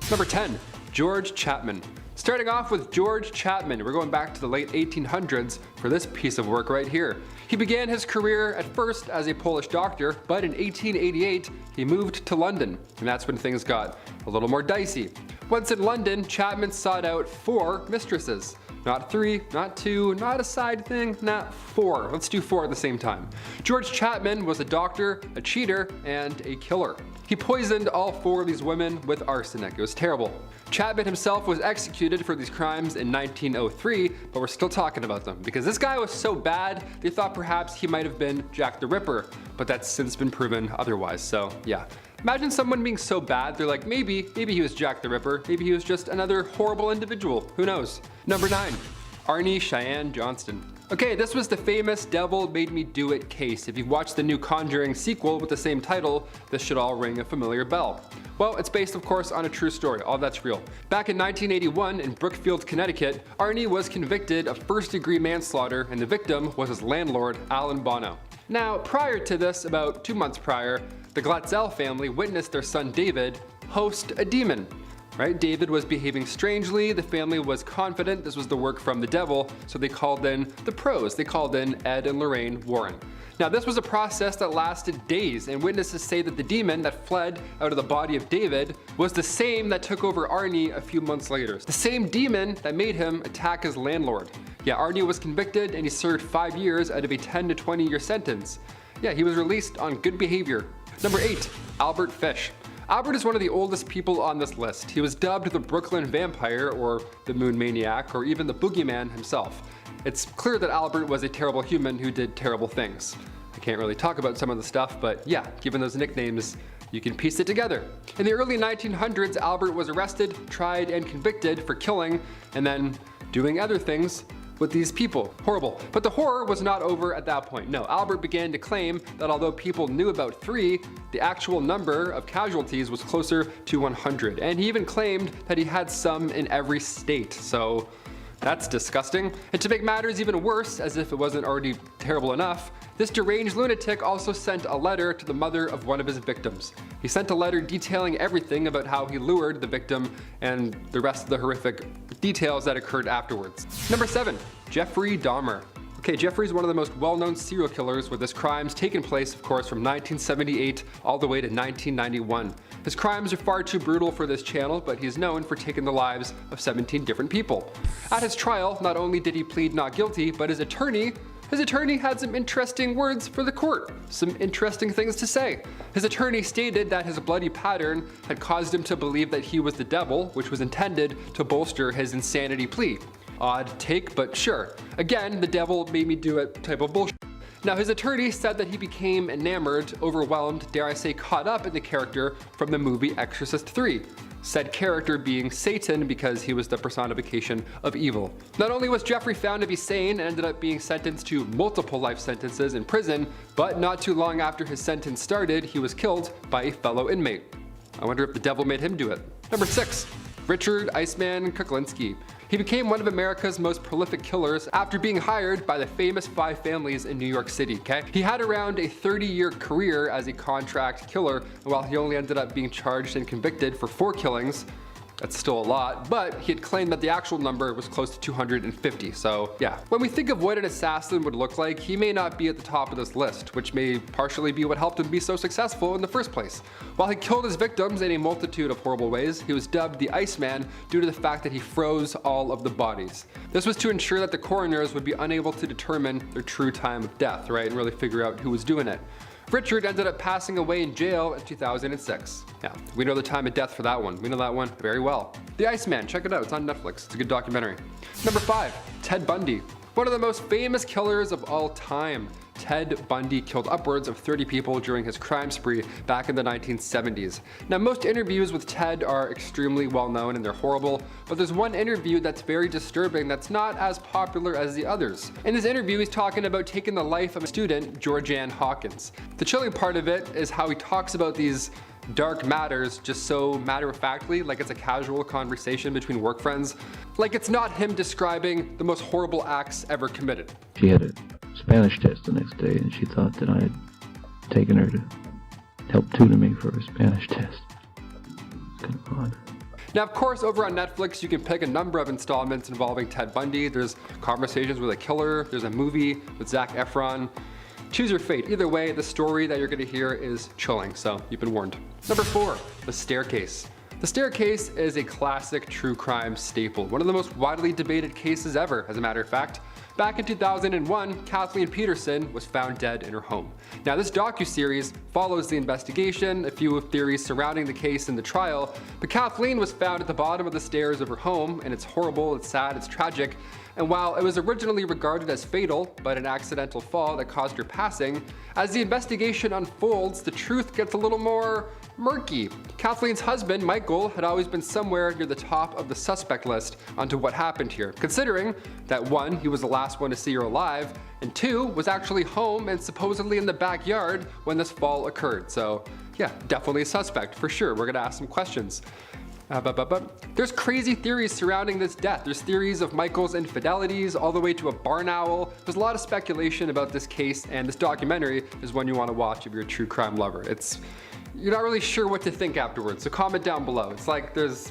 Number 10. George Chapman. Starting off with George Chapman, we're going back to the late 1800s for this piece of work right here. He began his career at first as a Polish doctor, but in 1888 he moved to London, and that's when things got a little more dicey. Once in London, Chapman sought out 4 mistresses. Not 3, not 2, not a side thing, not 4. Let's do 4 at the same time. George Chapman was a doctor, a cheater, and a killer. He poisoned all 4 of these women with arsenic. It was terrible. Chapman himself was executed for these crimes in 1903, but we're still talking about them because this guy was so bad they thought perhaps he might have been Jack the Ripper, but that's since been proven otherwise, so yeah. Imagine someone being so bad, they're like, maybe he was Jack the Ripper, maybe he was just another horrible individual, who knows? Number 9. Arnie Cheyenne Johnston. Okay, this was the famous Devil Made Me Do It case. If you've watched the new Conjuring sequel with the same title, this should all ring a familiar bell. Well, it's based of course on a true story, all that's real. Back in 1981 in Brookfield, Connecticut, Arnie was convicted of first-degree manslaughter and the victim was his landlord, Alan Bono. Now, prior to this, about 2 months prior, the Glatzel family witnessed their son David host a demon. Right? David was behaving strangely, the family was confident this was the work from the devil, so they called in the pros. They called in Ed and Lorraine Warren. Now this was a process that lasted days, and witnesses say that the demon that fled out of the body of David was the same that took over Arnie a few months later. The same demon that made him attack his landlord. Yeah, Arnie was convicted and he served 5 years out of a 10 to 20 year sentence. Yeah, he was released on good behavior. Number 8. Albert Fish. Albert is one of the oldest people on this list. He was dubbed the Brooklyn Vampire, or the Moon Maniac, or even the Boogeyman himself. It's clear that Albert was a terrible human who did terrible things. I can't really talk about some of the stuff, but yeah, given those nicknames, you can piece it together. In the early 1900s, Albert was arrested, tried, and convicted for killing, and then doing other things with these people. Horrible. But the horror was not over at that point. No, Albert began to claim that although people knew about 3, the actual number of casualties was closer to 100. And he even claimed that he had some in every state. So that's disgusting. And to make matters even worse, as if it wasn't already terrible enough, this deranged lunatic also sent a letter to the mother of one of his victims. He sent a letter detailing everything about how he lured the victim and the rest of the horrific details that occurred afterwards. Number 7. Jeffrey Dahmer. Okay, Jeffrey's one of the most well-known serial killers, with his crimes taking place, of course, from 1978 all the way to 1991. His crimes are far too brutal for this channel, but he's known for taking the lives of 17 different people. At his trial, not only did he plead not guilty, but his attorney had some interesting words for the court, some interesting things to say. His attorney stated that his bloody pattern had caused him to believe that he was the devil, which was intended to bolster his insanity plea. Odd take, but sure. Again, the devil made me do it type of bullshit. Now, his attorney said that he became enamored, overwhelmed, dare I say caught up in the character from the movie Exorcist 3. Said character being Satan because he was the personification of evil. Not only was Jeffrey found to be sane and ended up being sentenced to multiple life sentences in prison, but not too long after his sentence started, he was killed by a fellow inmate. I wonder if the devil made him do it. Number 6. Richard Iceman Kuklinski. He became one of America's most prolific killers after being hired by the famous 5 families in New York City, okay? He had around a 30-year career as a contract killer, and while he only ended up being charged and convicted for 4 killings, that's still a lot, but he had claimed that the actual number was close to 250, so yeah. When we think of what an assassin would look like, he may not be at the top of this list, which may partially be what helped him be so successful in the first place. While he killed his victims in a multitude of horrible ways, he was dubbed the Iceman due to the fact that he froze all of the bodies. This was to ensure that the coroners would be unable to determine their true time of death, right, and really figure out who was doing it. Richard ended up passing away in jail in 2006. Yeah, we know the time of death for that one. We know that one very well. The Iceman, check it out, it's on Netflix. It's a good documentary. Number 5, Ted Bundy. One of the most famous killers of all time. Ted Bundy killed upwards of 30 people during his crime spree back in the 1970s. Now, most interviews with Ted are extremely well known and they're horrible, but there's one interview that's very disturbing that's not as popular as the others. In this interview, he's talking about taking the life of a student, Georgianne Hawkins. The chilling part of it is how he talks about these dark matters just so matter-of-factly, like it's a casual conversation between work friends. Like it's not him describing the most horrible acts ever committed. She had a Spanish test the next day and she thought that I had taken her to help tutor me for a Spanish test. It's kind of odd. Now, of course, over on Netflix, you can pick a number of installments involving Ted Bundy. There's Conversations with a Killer, there's a movie with Zac Efron. Choose your fate. Either way, the story that you're going to hear is chilling, so you've been warned. Number 4, The Staircase. The Staircase is a classic true crime staple, one of the most widely debated cases ever, as a matter of fact. Back in 2001, Kathleen Peterson was found dead in her home. Now, this docuseries follows the investigation, a few theories surrounding the case and the trial, but Kathleen was found at the bottom of the stairs of her home, and it's horrible, it's sad, it's tragic. And while it was originally regarded as fatal, but an accidental fall that caused her passing, as the investigation unfolds, the truth gets a little more murky. Kathleen's husband, Michael, had always been somewhere near the top of the suspect list onto what happened here, considering that 1, he was the last one to see her alive, and 2, was actually home and supposedly in the backyard when this fall occurred. So yeah, definitely a suspect for sure. We're gonna ask some questions. There's crazy theories surrounding this death. There's theories of Michael's infidelities all the way to a barn owl. There's a lot of speculation about this case, and this documentary is one you want to watch if you're a true crime lover. You're not really sure what to think afterwards, so comment down below. It's like this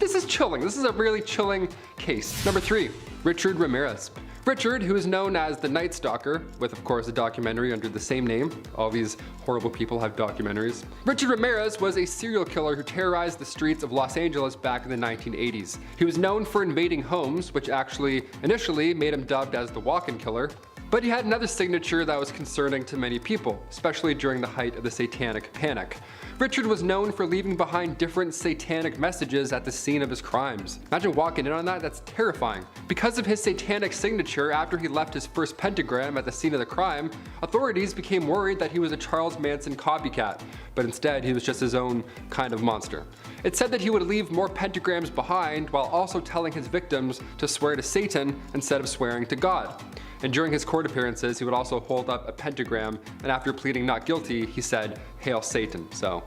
is chilling. This is a really chilling case. Number 3, Richard Ramirez. Richard, who is known as the Night Stalker, with of course a documentary under the same name. All these horrible people have documentaries. Richard Ramirez was a serial killer who terrorized the streets of Los Angeles back in the 1980s. He was known for invading homes, which actually initially made him dubbed as the Walk-In Killer. But he had another signature that was concerning to many people, especially during the height of the Satanic Panic. Richard was known for leaving behind different satanic messages at the scene of his crimes. Imagine walking in on that, that's terrifying. Because of his satanic signature, after he left his first pentagram at the scene of the crime, authorities became worried that he was a Charles Manson copycat, but instead he was just his own kind of monster. It's said that he would leave more pentagrams behind while also telling his victims to swear to Satan instead of swearing to God. And during his court appearances, he would also hold up a pentagram, and after pleading not guilty, he said, "Hail Satan." So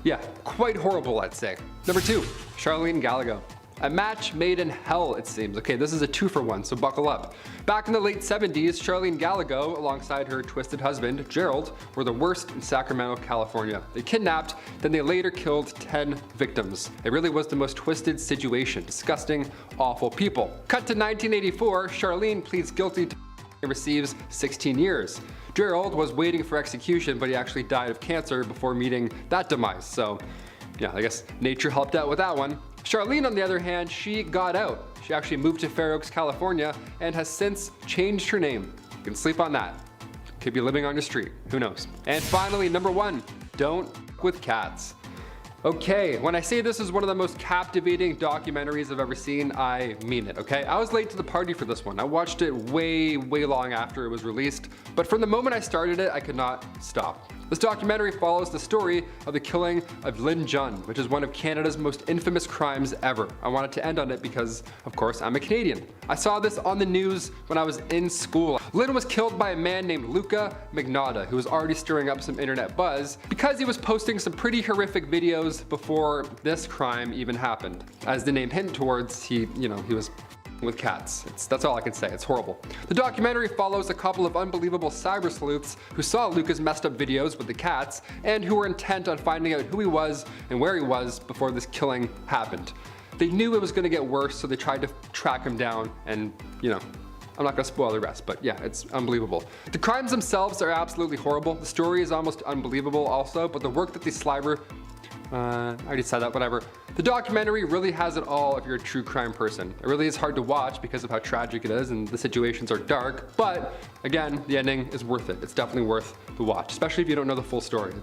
yeah, quite horrible, I'd say. Number 2, Charlene Gallego. A match made in hell, it seems. Okay, this is a 2-for-1, so buckle up. Back in the late 70s, Charlene Gallego, alongside her twisted husband, Gerald, were the worst in Sacramento, California. They kidnapped, then they later killed 10 victims. It really was the most twisted situation. Disgusting, awful people. Cut to 1984, Charlene pleads guilty to and receives 16 years. Gerald was waiting for execution, but he actually died of cancer before meeting that demise. So yeah, I guess nature helped out with that one. Charlene, on the other hand, she got out. She actually moved to Fair Oaks, California, and has since changed her name. You can sleep on that. Could be living on your street, who knows. And finally, number 1, don't f with cats. Okay, when I say this is one of the most captivating documentaries I've ever seen, I mean it, okay? I was late to the party for this one. I watched it way long after it was released, but from the moment I started it, I could not stop. This documentary follows the story of the killing of Lynn Jun, which is one of Canada's most infamous crimes ever. I wanted to end on it because, of course, I'm a Canadian. I saw this on the news when I was in school. Lynn was killed by a man named Luca Magnotta, who was already stirring up some internet buzz because he was posting some pretty horrific videos before this crime even happened. As the name hinted towards, he was with cats. That's all I can say. It's horrible. The documentary follows a couple of unbelievable cyber sleuths who saw Luca's messed up videos with the cats and who were intent on finding out who he was and where he was before this killing happened. They knew it was going to get worse, so they tried to track him down, and I'm not going to spoil the rest, but yeah, it's unbelievable. The crimes themselves are absolutely horrible. The story is almost unbelievable also, but the work that these cyber I already said that, whatever. The documentary really has it all if you're a true crime person. It really is hard to watch because of how tragic it is and the situations are dark, but again, the ending is worth it. It's definitely worth the watch, especially if you don't know the full story.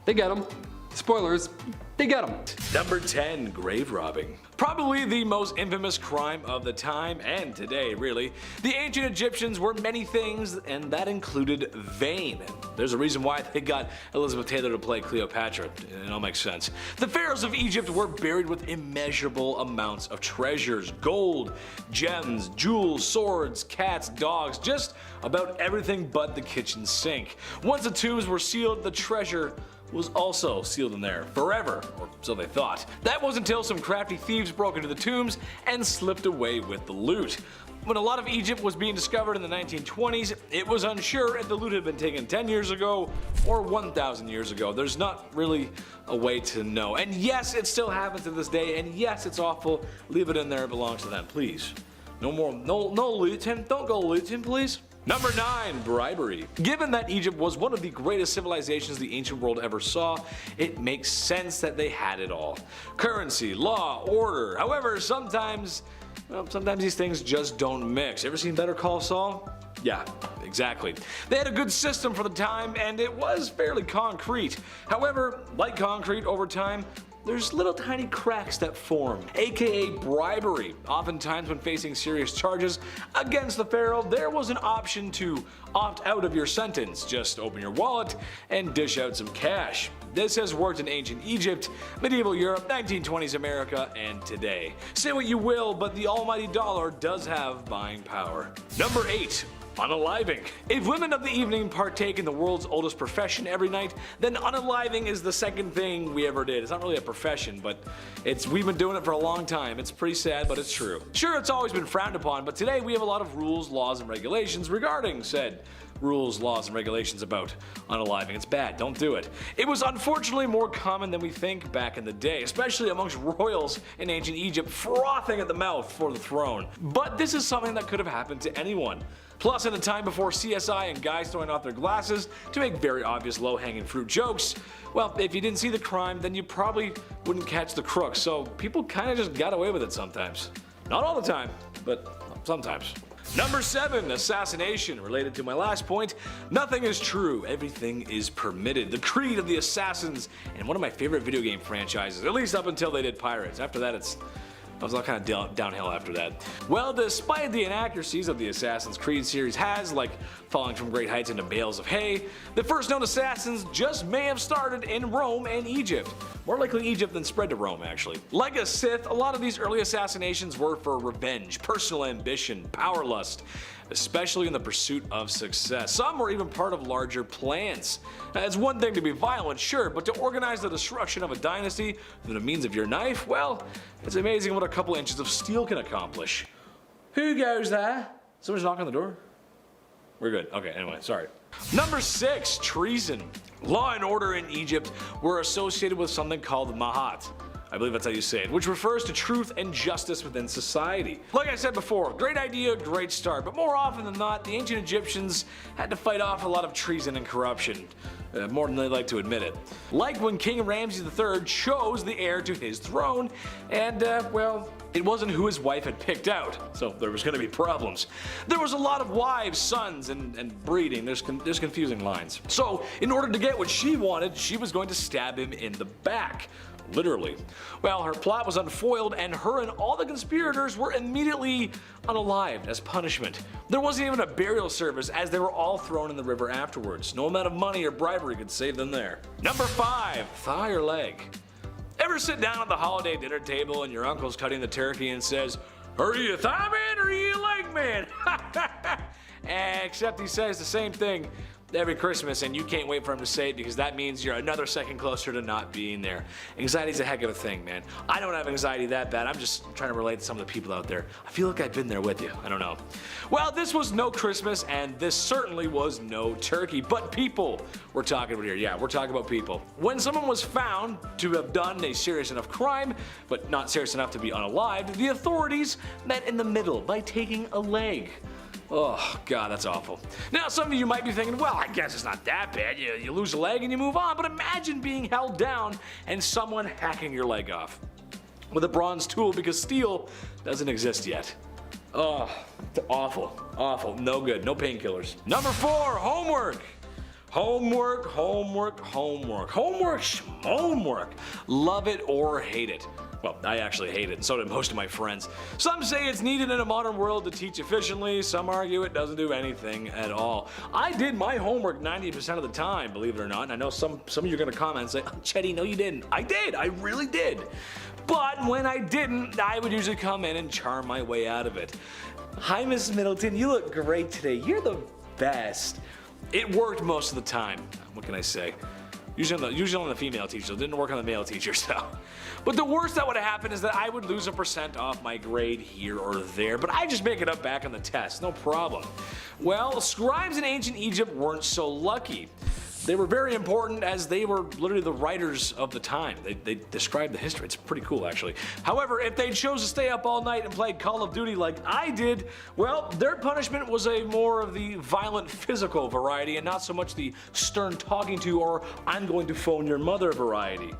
They get them. Spoilers, they get them. Number 10, grave robbing. Probably the most infamous crime of the time and today, really. The ancient Egyptians were many things, and that included vain. There's a reason why they got Elizabeth Taylor to play Cleopatra. It all makes sense. The pharaohs of Egypt were buried with immeasurable amounts of treasures, gold, gems, jewels, swords, cats, dogs, just about everything but the kitchen sink. Once the tombs were sealed, the treasure was also sealed in there forever, or so they thought. That wasn't until some crafty thieves broke into the tombs and slipped away with the loot. When a lot of Egypt was being discovered in the 1920s, it was unsure if the loot had been taken 10 years ago or 1,000 years ago. There's not really a way to know. And yes, it still happens to this day, and yes, it's awful. Leave it in there, it belongs to them, please. No more, no looting, don't go looting, please. Number 9, bribery. Given that Egypt was one of the greatest civilizations the ancient world ever saw, it makes sense that they had it all. Currency, law, order. However, sometimes these things just don't mix. Ever seen Better Call Saul? Yeah, exactly. They had a good system for the time, and it was fairly concrete. However, like concrete, over time, there's little tiny cracks that form, aka bribery. Oftentimes when facing serious charges against the Pharaoh, there was an option to opt out of your sentence. Just open your wallet and dish out some cash. This has worked in ancient Egypt, medieval Europe, 1920s America, and today. Say what you will, but the almighty dollar does have buying power. Number 8. Unaliving. If women of the evening partake in the world's oldest profession every night, then unaliving is the second thing we ever did. It's not really a profession, but we've been doing it for a long time. It's pretty sad, but it's true. Sure, it's always been frowned upon, but today we have a lot of rules, laws, and regulations regarding said rules, laws, and regulations about unaliving. It's bad, don't do it. It was unfortunately more common than we think back in the day, especially amongst royals in ancient Egypt frothing at the mouth for the throne. But this is something that could have happened to anyone. Plus, in a time before CSI and guys throwing off their glasses to make very obvious low-hanging fruit jokes, well, if you didn't see the crime, then you probably wouldn't catch the crook, so people kinda just got away with it sometimes. Not all the time, but sometimes. Number 7, assassination. Related to my last point, nothing is true, everything is permitted. The creed of the assassins, and one of my favorite video game franchises, at least up until they did Pirates. After that, I was all kind of downhill after that. Well, despite the inaccuracies of the Assassin's Creed series has, like falling from great heights into bales of hay, the first known assassins just may have started in Rome and Egypt. More likely Egypt than spread to Rome, actually. Like a Sith, a lot of these early assassinations were for revenge, personal ambition, power lust, especially in the pursuit of success. Some were even part of larger plans. Now, it's one thing to be violent, sure, but to organize the destruction of a dynasty through the means of your knife, well, it's amazing what a couple inches of steel can accomplish. Who goes there? Someone's knocking on the door? We're good. Okay, anyway, sorry. Number 6, treason. Law and order in Egypt were associated with something called Mahat. I believe that's how you say it, which refers to truth and justice within society. Like I said before, great idea, great start, but more often than not, the ancient Egyptians had to fight off a lot of treason and corruption, more than they like to admit it. Like when King Ramses III chose the heir to his throne, and well, it wasn't who his wife had picked out, so there was going to be problems. There was a lot of wives, sons, and breeding. There's confusing lines. So, in order to get what she wanted, she was going to stab him in the back. Literally. Well, her plot was unfoiled, and her and all the conspirators were immediately unalived as punishment. There wasn't even a burial service, as they were all thrown in the river afterwards. No amount of money or bribery could save them there. Number 5, thigh or leg. Ever sit down at the holiday dinner table and your uncle's cutting the turkey and says, "Are you a thigh man or are you a leg man?" Except he says the same thing every Christmas, and you can't wait for him to say it because that means you're another second closer to not being there. Anxiety's a heck of a thing, man. I don't have anxiety that bad. I'm just trying to relate to some of the people out there. I feel like I've been there with you. I don't know. Well, this was no Christmas, and this certainly was no turkey, but people we're talking about here. Yeah, we're talking about people. When someone was found to have done a serious enough crime, but not serious enough to be unalived, the authorities met in the middle by taking a leg. Oh, God, that's awful. Now, some of you might be thinking, well, I guess it's not that bad. You lose a leg and you move on. But imagine being held down and someone hacking your leg off with a bronze tool because steel doesn't exist yet. Oh, awful, awful, no good, no painkillers. Number 4, homework. Homework, homework, homework. Homework, homework. Love it or hate it. Well, I actually hate it, and so do most of my friends. Some say it's needed in a modern world to teach efficiently. Some argue it doesn't do anything at all. I did my homework 90% of the time, believe it or not. And I know some of you are going to comment and say, "Oh, Chetty, no you didn't." I did. I really did. But when I didn't, I would usually come in and charm my way out of it. "Hi, Miss Middleton. You look great today. You're the best." It worked most of the time. What can I say? Usually on the female teacher, it didn't work on the male teachers though. But the worst that would have happened is that I would lose a % off my grade here or there, but I just make it up back on the test, no problem. Well, scribes in ancient Egypt weren't so lucky. They were very important as they were literally the writers of the time. They described the history. It's pretty cool actually. However, if they chose to stay up all night and play Call of Duty like I did, well, their punishment was a more of the violent physical variety and not so much the stern talking to or I'm going to phone your mother variety.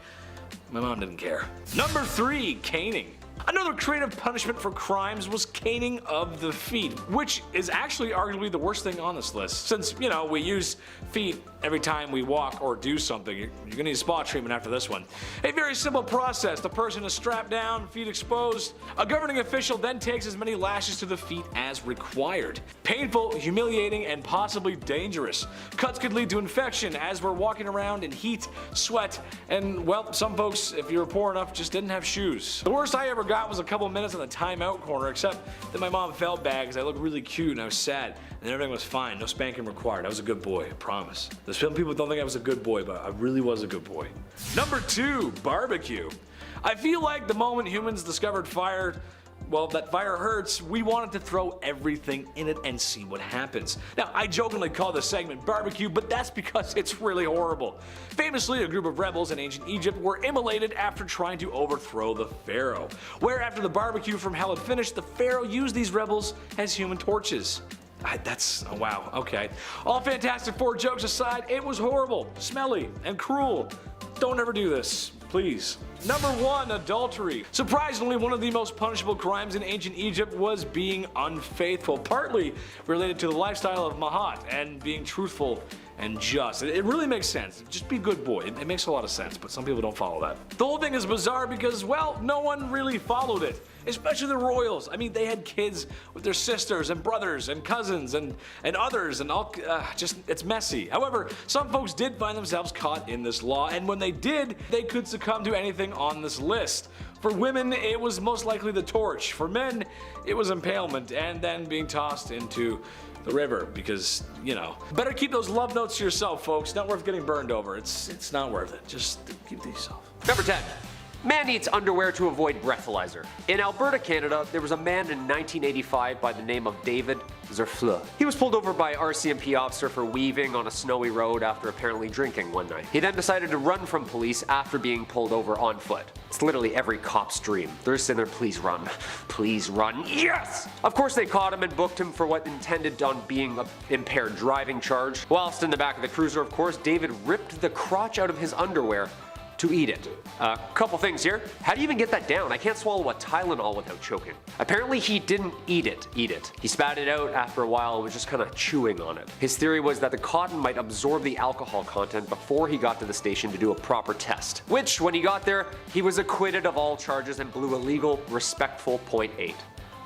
My mom didn't care. Number 3, caning. Another creative punishment for crimes was caning of the feet, which is actually arguably the worst thing on this list. Since, you know, we use feet every time we walk or do something, you're gonna need spa treatment after this one. A very simple process. The person is strapped down, feet exposed. A governing official then takes as many lashes to the feet as required. Painful, humiliating, and possibly dangerous. Cuts could lead to infection as we're walking around in heat, sweat, and, well, some folks, if you were poor enough, just didn't have shoes. The worst I ever got was a couple minutes in the timeout corner, except that my mom felt bad because I looked really cute and I was sad, and everything was fine. No spanking required. I was a good boy, I promise. There's some people don't think I was a good boy, but I really was a good boy. Number 2, barbecue. I feel like the moment humans discovered fire, well, that fire hurts, we wanted to throw everything in it and see what happens. Now, I jokingly call this segment barbecue, but that's because it's really horrible. Famously, a group of rebels in ancient Egypt were immolated after trying to overthrow the Pharaoh, where after the barbecue from hell had finished, the Pharaoh used these rebels as human torches. Oh wow, okay. All Fantastic Four jokes aside, it was horrible, smelly, and cruel. Don't ever do this, please. Number 1, adultery. Surprisingly, one of the most punishable crimes in ancient Egypt was being unfaithful, partly related to the lifestyle of Mahat and being truthful and just. It really makes sense. Just be a good boy. It makes a lot of sense, but some people don't follow that. The whole thing is bizarre because, well, no one really followed it. Especially the royals. I mean, they had kids with their sisters and brothers and cousins and others and all, it's messy. However, some folks did find themselves caught in this law, and when they did, they could succumb to anything on this list. For women, it was most likely the torch. For men, it was impalement and then being tossed into the river because, you know. Better keep those love notes to yourself, folks. Not worth getting burned over. It's not worth it. Just keep to yourself. Number 10. Man needs underwear to avoid breathalyzer. In Alberta, Canada, there was a man in 1985 by the name of David Zerfleur. He was pulled over by RCMP officer for weaving on a snowy road after apparently drinking one night. He then decided to run from police after being pulled over on foot. It's literally every cop's dream. They're just sitting there, please run, yes! Of course they caught him and booked him for what intended on being an impaired driving charge. Whilst in the back of the cruiser, of course, David ripped the crotch out of his underwear to eat it. Couple things here. How do you even get that down? I can't swallow a Tylenol without choking. Apparently he didn't eat it. He spat it out after a while and was just kind of chewing on it. His theory was that the cotton might absorb the alcohol content before he got to the station to do a proper test. Which, when he got there, he was acquitted of all charges and blew a legal, respectful .8.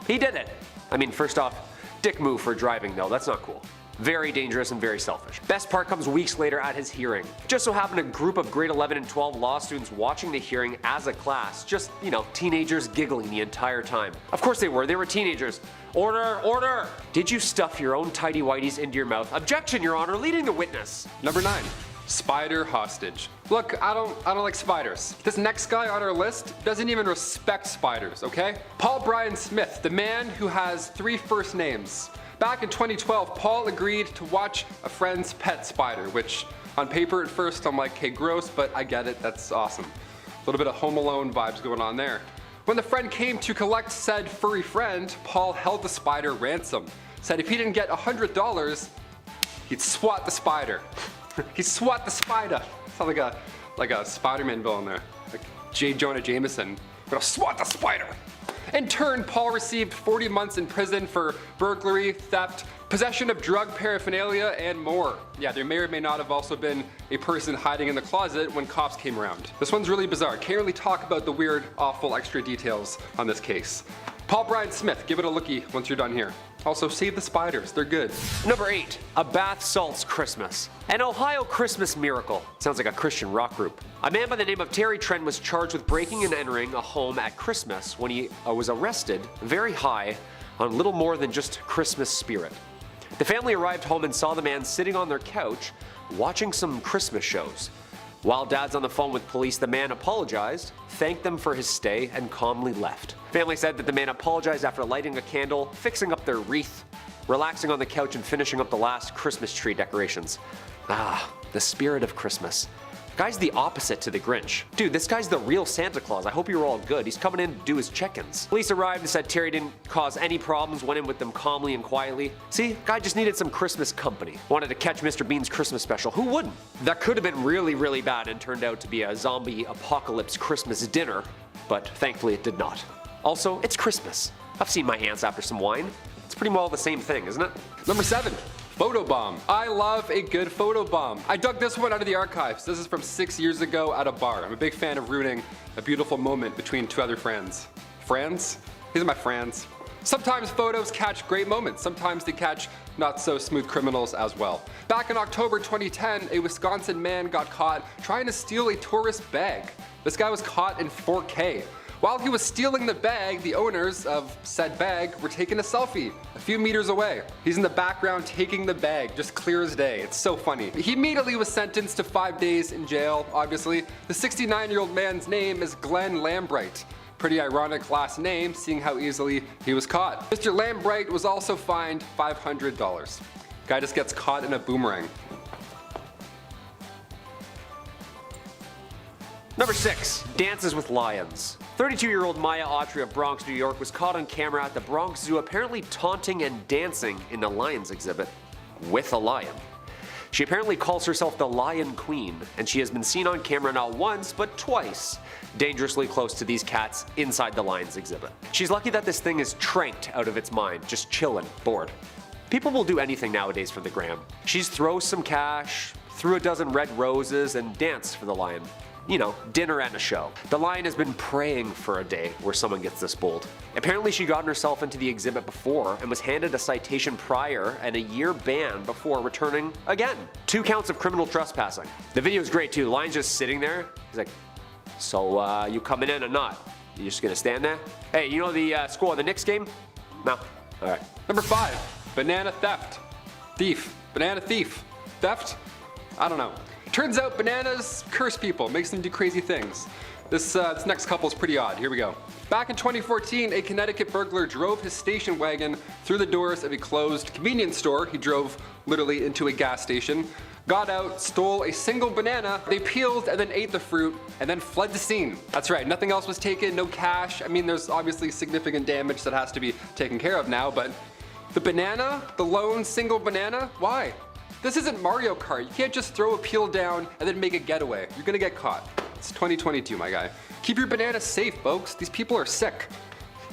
He did it. I mean, first off, dick move for driving though, that's not cool. Very dangerous and very selfish. Best part comes weeks later at his hearing. Just so happened a group of grade 11 and 12 law students watching the hearing as a class, just, you know, teenagers giggling the entire time. Of course they were teenagers. Order, order! Did you stuff your own tidy whities into your mouth? Objection, Your Honor, leading the witness. Number 9. Spider hostage. Look, I don't like spiders. This next guy on our list doesn't even respect spiders, okay? Paul Brian Smith, the man who has 3 first names. Back in 2012, Paul agreed to watch a friend's pet spider, which on paper at first I'm like, hey, gross, but I get it, that's awesome. A little bit of Home Alone vibes going on there. When the friend came to collect said furry friend, Paul held the spider ransom. Said if he didn't get $100, he'd swat the spider. He'd swat the spider. Sounds like a Spider-Man villain there. Like J. Jonah Jameson. Gonna swat the spider. In turn, Paul received 40 months in prison for burglary, theft, possession of drug paraphernalia, and more. Yeah, there may or may not have also been a person hiding in the closet when cops came around. This one's really bizarre. Can't really talk about the weird, awful extra details on this case. Paul Brian Smith, give it a lookie once you're done here. Also, save the spiders, they're good. Number 8. A bath salts Christmas. An Ohio Christmas miracle. Sounds like a Christian rock group. A man by the name of Terry Trent was charged with breaking and entering a home at Christmas when he was arrested very high on little more than just Christmas spirit. The family arrived home and saw the man sitting on their couch watching some Christmas shows. While Dad's on the phone with police, the man apologized, thanked them for his stay, and calmly left. Family said that the man apologized after lighting a candle, fixing up their wreath, relaxing on the couch, and finishing up the last Christmas tree decorations. Ah, the spirit of Christmas. Guy's the opposite to the Grinch. Dude, this guy's the real Santa Claus. I hope you're all good. He's coming in to do his check-ins. Police arrived and said Terry didn't cause any problems, went in with them calmly and quietly. See, guy just needed some Christmas company. Wanted to catch Mr. Bean's Christmas special. Who wouldn't? That could have been really, really bad and turned out to be a zombie apocalypse Christmas dinner, but thankfully it did not. Also, it's Christmas. I've seen my hands after some wine. It's pretty well the same thing, isn't it? Number 7. Photobomb. I love a good photobomb. I dug this one out of the archives. This is from 6 years ago at a bar. I'm a big fan of ruining a beautiful moment between two other friends. Friends? These are my friends. Sometimes photos catch great moments. Sometimes they catch not so smooth criminals as well. Back in October 2010, a Wisconsin man got caught trying to steal a tourist bag. This guy was caught in 4K. While he was stealing the bag, the owners of said bag were taking a selfie a few meters away. He's in the background taking the bag, just clear as day. It's so funny. He immediately was sentenced to 5 days in jail, obviously. The 69-year-old man's name is Glenn Lambright. Pretty ironic last name, seeing how easily he was caught. Mr. Lambright was also fined $500. Guy just gets caught in a boomerang. Number 6. Dances with lions. 32-year-old Maya Autry of Bronx, New York was caught on camera at the Bronx Zoo apparently taunting and dancing in the lions exhibit with a lion. She apparently calls herself the Lion Queen, and she has been seen on camera not once, but twice, dangerously close to these cats inside the lions exhibit. She's lucky that this thing is tranked out of its mind, just chilling, bored. People will do anything nowadays for the gram. She's throws some cash, threw a dozen red roses, and danced for the lion. You know, dinner and a show. The lion has been praying for a day where someone gets this bold. Apparently she gotten herself into the exhibit before and was handed a citation prior and a year ban before returning again. 2 counts of criminal trespassing. The video is great too. The lion's just sitting there. He's like, so you coming in or not? You just gonna stand there? Hey, you know the score of the Knicks game? No? Alright. Number 5. Banana theft. Thief. Banana thief. Theft? I don't know. Turns out bananas curse people, makes them do crazy things. This next couple is pretty odd. Here we go. Back in 2014, a Connecticut burglar drove his station wagon through the doors of a closed convenience store. He drove literally into a gas station, got out, stole a single banana. They peeled and then ate the fruit and then fled the scene. That's right, nothing else was taken, no cash. I mean, there's obviously significant damage that has to be taken care of now, but the banana, the lone single banana, why? This isn't Mario Kart. You can't just throw a peel down and then make a getaway. You're gonna get caught. It's 2022, my guy. Keep your banana safe, folks. These people are sick.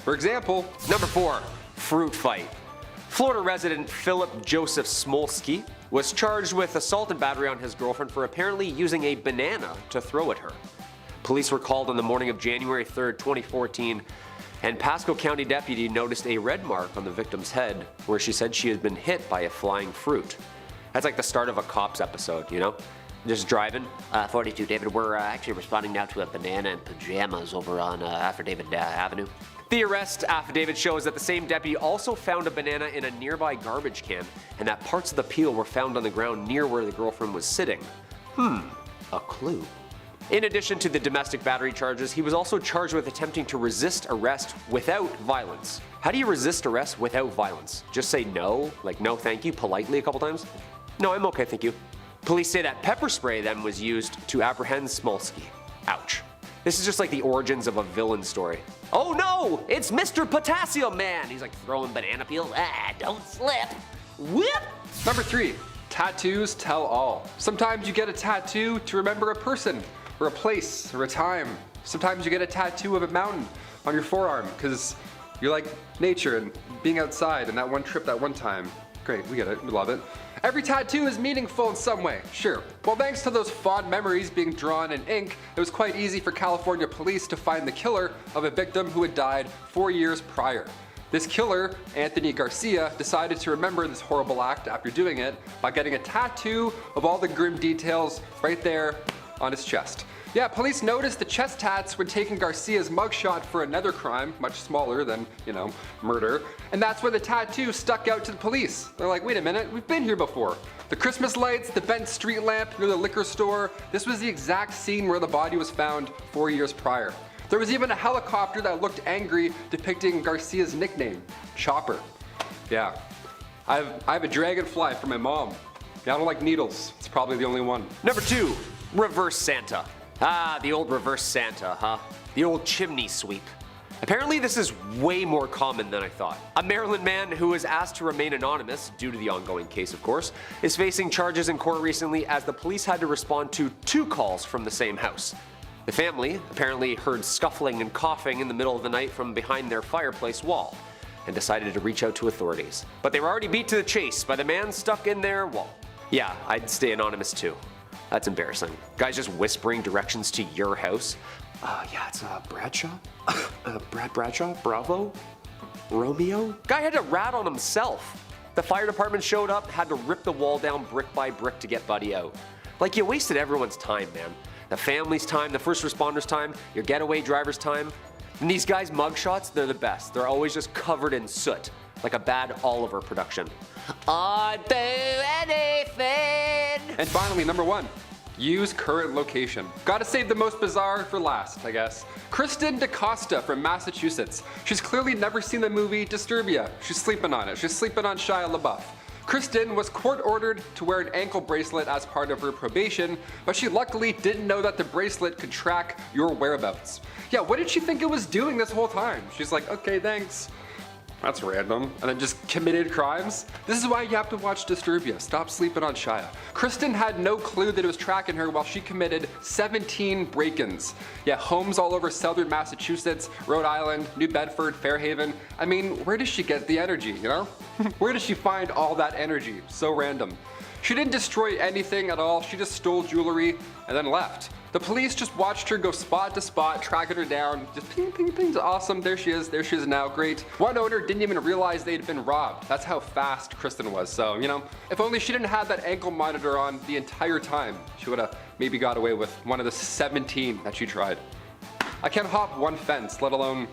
For example, Number 4. Fruit fight. Florida resident Philip Joseph Smolsky was charged with assault and battery on his girlfriend for apparently using a banana to throw at her. Police were called on the morning of January 3rd, 2014, and Pasco County deputy noticed a red mark on the victim's head where she said she had been hit by a flying fruit. That's like the start of a Cops episode, you know? Just driving. 42 David, we're actually responding now to a banana in pajamas over on After David Avenue. The arrest affidavit shows that the same deputy also found a banana in a nearby garbage can and that parts of the peel were found on the ground near where the girlfriend was sitting. A clue. In addition to the domestic battery charges, he was also charged with attempting to resist arrest without violence. How do you resist arrest without violence? Just say no, like no thank you, politely a couple times? No, I'm okay, thank you. Police say that pepper spray then was used to apprehend Smolsky. Ouch. This is just like the origins of a villain story. Oh no, it's Mr. Potassium Man. He's like throwing banana peels. Don't slip. Whip. Number 3. Tattoos tell all. Sometimes you get a tattoo to remember a person, or a place, or a time. Sometimes you get a tattoo of a mountain on your forearm because you like nature and being outside and that one trip that one time. Great, we get it, we love it. Every tattoo is meaningful in some way, sure. Well, thanks to those fond memories being drawn in ink, it was quite easy for California police to find the killer of a victim who had died 4 years prior. This killer, Anthony Garcia, decided to remember this horrible act after doing it by getting a tattoo of all the grim details right there on his chest. Yeah, police noticed the chest tats when taking Garcia's mugshot for another crime, much smaller than, murder. And that's where the tattoo stuck out to the police. They're like, wait a minute, we've been here before. The Christmas lights, the bent street lamp near the liquor store, this was the exact scene where the body was found 4 years prior. There was even a helicopter that looked angry, depicting Garcia's nickname, Chopper. Yeah, I have a dragonfly for my mom. Yeah, I don't like needles. It's probably the only one. Number 2, Reverse Santa. Ah, the old Reverse Santa, huh? The old chimney sweep. Apparently this is way more common than I thought. A Maryland man who was asked to remain anonymous, due to the ongoing case of course, is facing charges in court recently as the police had to respond to 2 calls from the same house. The family apparently heard scuffling and coughing in the middle of the night from behind their fireplace wall and decided to reach out to authorities. But they were already beat to the chase by the man stuck in their wall. Yeah, I'd stay anonymous too. That's embarrassing. Guys just whispering directions to your house. Yeah, it's Bradshaw? Brad Bradshaw? Bravo? Romeo? Guy had to rat on himself. The fire department showed up, had to rip the wall down brick by brick to get Buddy out. Like, you wasted everyone's time, man. The family's time, the first responders' time, your getaway driver's time. And these guys' mugshots, they're the best. They're always just covered in soot, like a bad Oliver production. I'd do anything. And finally, number 1. Use current location. Gotta save the most bizarre for last, I guess. Kristen DaCosta from Massachusetts. She's clearly never seen the movie Disturbia. She's sleeping on it. She's sleeping on Shia LaBeouf. Kristen was court-ordered to wear an ankle bracelet as part of her probation, but she luckily didn't know that the bracelet could track your whereabouts. Yeah, what did she think it was doing this whole time? She's like, okay, thanks. That's random. And then just committed crimes? This is why you have to watch Disturbia. Stop sleeping on Shia. Kristen had no clue that it was tracking her while she committed 17 break-ins. Yeah, homes all over southern Massachusetts, Rhode Island, New Bedford, Fairhaven. I mean, where does she get the energy, Where does she find all that energy? So random. She didn't destroy anything at all. She just stole jewelry and then left. The police just watched her go spot to spot, tracking her down. Just ping, ping, ping. Awesome. There she is. There she is now. Great. One owner didn't even realize they'd been robbed. That's how fast Kristen was. So, if only she didn't have that ankle monitor on the entire time, she would have maybe got away with one of the 17 that she tried. I can't hop one fence, let alone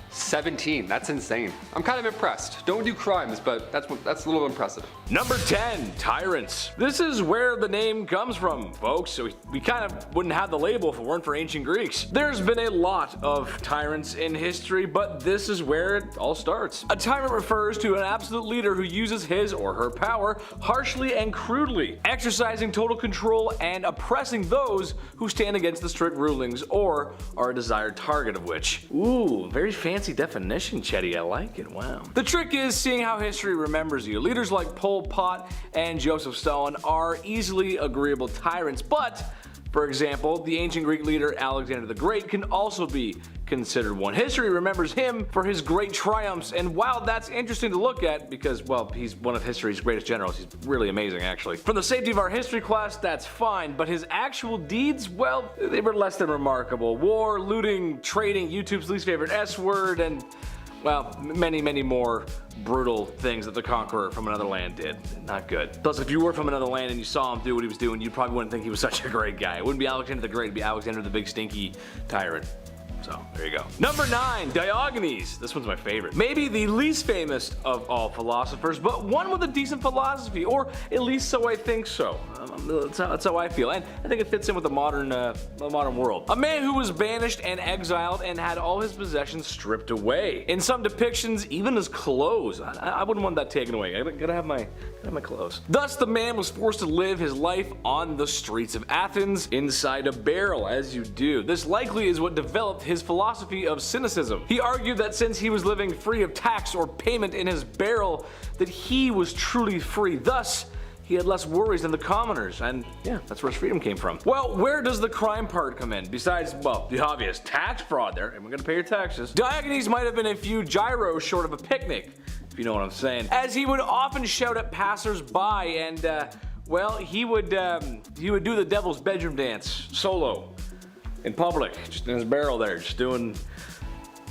17. That's insane. I'm kind of impressed. Don't do crimes, but that's a little impressive. Number 10, Tyrants. This is where the name comes from, folks, so we kind of wouldn't have the label if it weren't for ancient Greeks. There's been a lot of tyrants in history, but this is where it all starts. A tyrant refers to an absolute leader who uses his or her power harshly and crudely, exercising total control and oppressing those who stand against the strict rulings or are a desired target of which. Ooh, very fancy definition, Chetty. I like it. Wow. The trick is seeing how history remembers you. Leaders like Pol Pot and Joseph Stalin are easily agreeable tyrants, but for example, the ancient Greek leader Alexander the Great can also be considered one. History remembers him for his great triumphs, and while that's interesting to look at because, well, he's one of history's greatest generals, he's really amazing actually. From the safety of our history class, that's fine, but his actual deeds, well, they were less than remarkable. War, looting, trading, YouTube's least favorite S word, and well, many, many more brutal things that the conqueror from another land did. Not good. Plus, if you were from another land and you saw him do what he was doing, you probably wouldn't think he was such a great guy. It wouldn't be Alexander the Great, it'd be Alexander the Big Stinky Tyrant. So, there you go. Number 9, Diogenes. This one's my favorite. Maybe the least famous of all philosophers, but one with a decent philosophy, or at least so I think so. That's how I feel, and I think it fits in with the modern world. A man who was banished and exiled and had all his possessions stripped away. In some depictions, even his clothes. I wouldn't want that taken away. I gotta have my clothes. Thus, the man was forced to live his life on the streets of Athens, inside a barrel, as you do. This likely is what developed his philosophy of cynicism. He argued that since he was living free of tax or payment in his barrel, that he was truly free. Thus, he had less worries than the commoners, and yeah, that's where his freedom came from. Well, where does the crime part come in? Besides, well, the obvious tax fraud there, and we're gonna pay your taxes. Diogenes might have been a few gyros short of a picnic, if you know what I'm saying, as he would often shout at passers-by, and well, he would do the devil's bedroom dance solo in public, just in his barrel there, just doing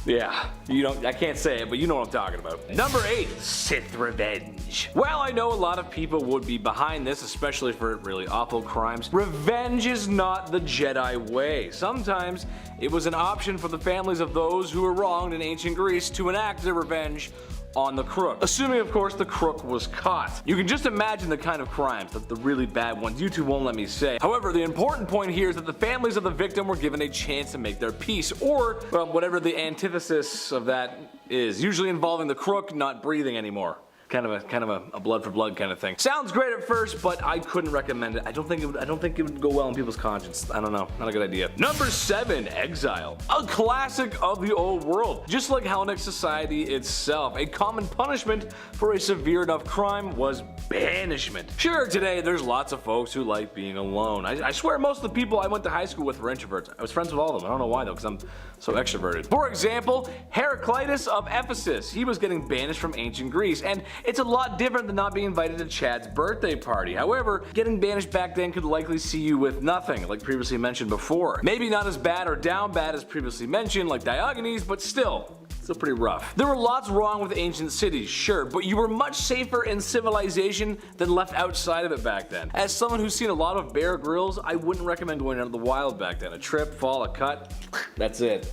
Yeah, I can't say it, but you know what I'm talking about. Number 8, Sith revenge. While I know a lot of people would be behind this, especially for really awful crimes, revenge is not the Jedi way. Sometimes it was an option for the families of those who were wronged in ancient Greece to enact their revenge on the crook, assuming of course the crook was caught. You can just imagine the kind of crimes, the really bad ones. YouTube won't let me say. However, the important point here is that the families of the victim were given a chance to make their peace, or well, whatever the antithesis of that is, usually involving the crook not breathing anymore. Kind of a blood for blood kind of thing. Sounds great at first, but I couldn't recommend it. I don't think it would go well in people's conscience. I don't know, not a good idea. Number 7, exile. A classic of the old world. Just like Hellenic society itself, a common punishment for a severe enough crime was banishment. Sure, today there's lots of folks who like being alone. I swear most of the people I went to high school with were introverts. I was friends with all of them. I don't know why though, because I'm so extroverted. For example, Heraclitus of Ephesus. He was getting banished from ancient Greece, and it's a lot different than not being invited to Chad's birthday party. However, getting banished back then could likely see you with nothing, like previously mentioned before. Maybe not as bad or down bad as previously mentioned, like Diogenes, but still pretty rough. There were lots wrong with ancient cities, sure, but you were much safer in civilization than left outside of it back then. As someone who's seen a lot of Bear Grylls, I wouldn't recommend going out of the wild back then. A trip, fall, a cut, that's it.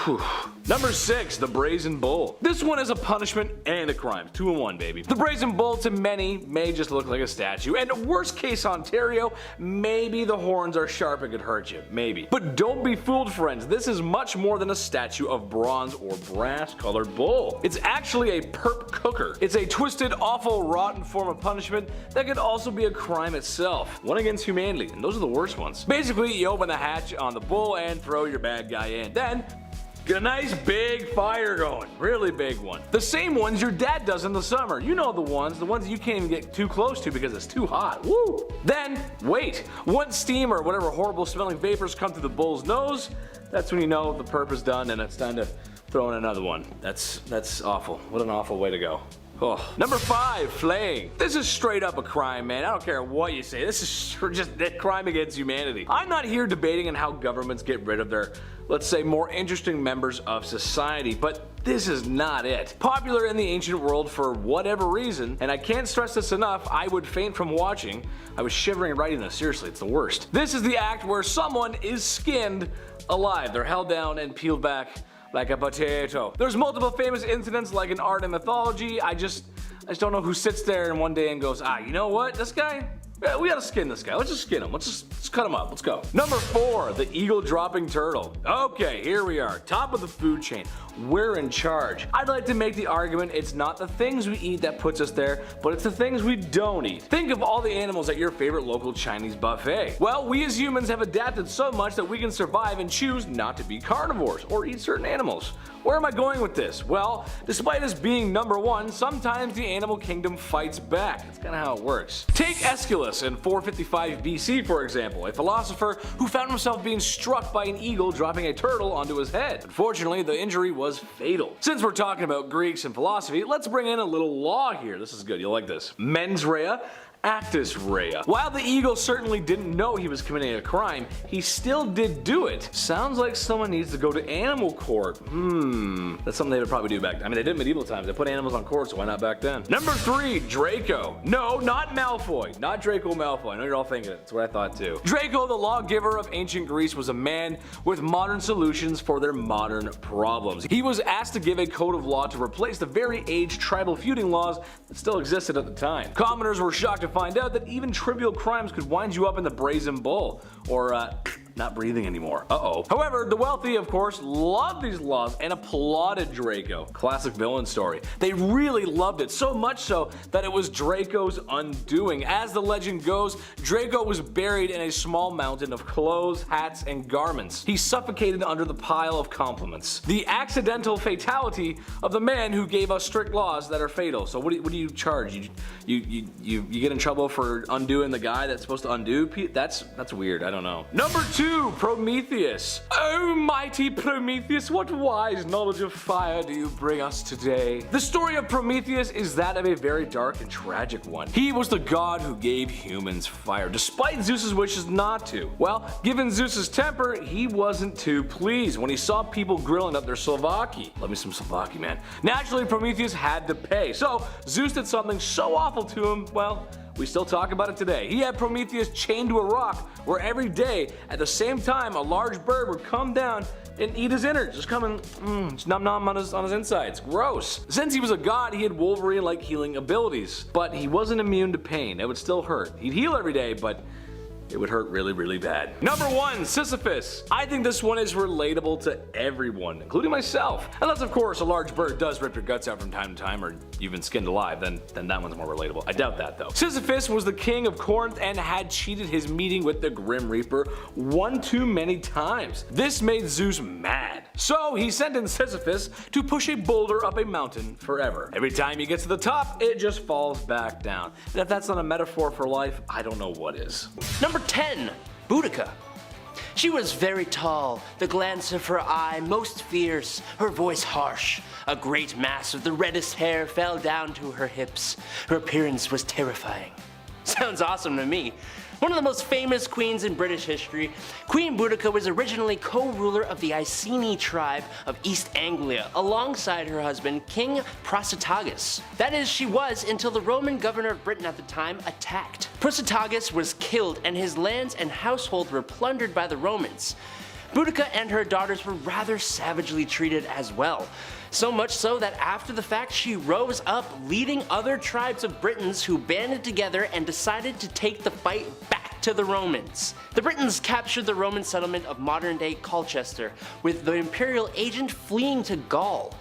Whew. Number 6, the Brazen Bull. This one is a punishment and a crime. 2 in 1, baby. The Brazen Bull to many may just look like a statue, and worst case Ontario, maybe the horns are sharp and could hurt you. Maybe. But don't be fooled, friends. This is much more than a statue of bronze or brass colored bull. It's actually a perp cooker. It's a twisted, awful, rotten form of punishment that could also be a crime itself. One against humanity, and those are the worst ones. Basically, you open the hatch on the bull and throw your bad guy in. Then get a nice big fire going, really big one. The same ones your dad does in the summer. You know the ones that you can't even get too close to because it's too hot. Woo! Then, wait. Once steam or whatever horrible smelling vapors come through the bull's nose, that's when you know the perp is done and it's time to throw in another one. That's awful. What an awful way to go. Oh. Number 5, flaying. This is straight up a crime, man. I don't care what you say. This is just a crime against humanity. I'm not here debating on how governments get rid of their, let's say, more interesting members of society, but this is not it. Popular in the ancient world for whatever reason, and I can't stress this enough, I would faint from watching. I was shivering writing this. Seriously, it's the worst. This is the act where someone is skinned alive. They're held down and peeled back like a potato. There's multiple famous incidents like in art and mythology. I just don't know who sits there and one day and goes, you know what, this guy? Yeah, we gotta skin this guy. Let's just skin him. Let's cut him up. Let's go. Number 4, the eagle dropping turtle. Okay, here we are. Top of the food chain. We're in charge. I'd like to make the argument it's not the things we eat that puts us there, but it's the things we don't eat. Think of all the animals at your favorite local Chinese buffet. Well, we as humans have adapted so much that we can survive and choose not to be carnivores or eat certain animals. Where am I going with this? Well, despite us being number 1, sometimes the animal kingdom fights back. That's kind of how it works. Take Aeschylus in 455 BC, for example, a philosopher who found himself being struck by an eagle dropping a turtle onto his head. Unfortunately, the injury was fatal. Since we're talking about Greeks and philosophy, let's bring in a little law here. This is good. You'll like this. Mens rea, actus rea. While the eagle certainly didn't know he was committing a crime, he still did do it. Sounds like someone needs to go to animal court. That's something they would probably do back then. I mean, they did in medieval times. They put animals on court, so why not back then? Number 3, Draco. No, not Malfoy. Not Draco Malfoy. I know you're all thinking it. That's what I thought too. Draco, the lawgiver of ancient Greece, was a man with modern solutions for their modern problems. He was asked to give a code of law to replace the very aged tribal feuding laws that still existed at the time. Commoners were shocked to find out that even trivial crimes could wind you up in the Brazen Bull, or not breathing anymore. However, the wealthy, of course, loved these laws and applauded Draco. Classic villain story. They really loved it, so much so that it was Draco's undoing. As the legend goes, Draco was buried in a small mountain of clothes, hats, and garments. He suffocated under the pile of compliments. The accidental fatality of the man who gave us strict laws that are fatal. So what do you charge? You get in trouble for undoing the guy that's supposed to undo? That's weird. I don't know. Number 2, 2. Prometheus. Oh, mighty Prometheus, what wise knowledge of fire do you bring us today? The story of Prometheus is that of a very dark and tragic one. He was the god who gave humans fire, despite Zeus's wishes not to. Well, given Zeus's temper, he wasn't too pleased when he saw people grilling up their Slovaki. Love me some Slovaki, man. Naturally, Prometheus had to pay, so Zeus did something so awful to him, well, we still talk about it today. He had Prometheus chained to a rock where every day at the same time a large bird would come down and eat his innards, just come and just nom nom on his insides. Gross. Since he was a god, he had Wolverine-like healing abilities, but he wasn't immune to pain. It would still hurt. He'd heal every day, but it would hurt really, really bad. Number 1, Sisyphus. I think this one is relatable to everyone, including myself. Unless, of course, a large bird does rip your guts out from time to time, or you've been skinned alive, then that one's more relatable. I doubt that, though. Sisyphus was the king of Corinth and had cheated his meeting with the Grim Reaper one too many times. This made Zeus mad. So he sent in Sisyphus to push a boulder up a mountain forever. Every time he gets to the top, it just falls back down. And if that's not a metaphor for life, I don't know what is. Number 10. Boudica. She was very tall, the glance of her eye most fierce, her voice harsh. A great mass of the reddest hair fell down to her hips. Her appearance was terrifying. Sounds awesome to me. One of the most famous queens in British history, Queen Boudica was originally co-ruler of the Iceni tribe of East Anglia alongside her husband King Protestagus. That is, she was until the Roman governor of Britain at the time attacked. Protestagus was killed and his lands and household were plundered by the Romans. Boudica and her daughters were rather savagely treated as well. So much so that after the fact she rose up, leading other tribes of Britons who banded together and decided to take the fight back to the Romans. The Britons captured the Roman settlement of modern-day Colchester, with the imperial agent fleeing to Gaul.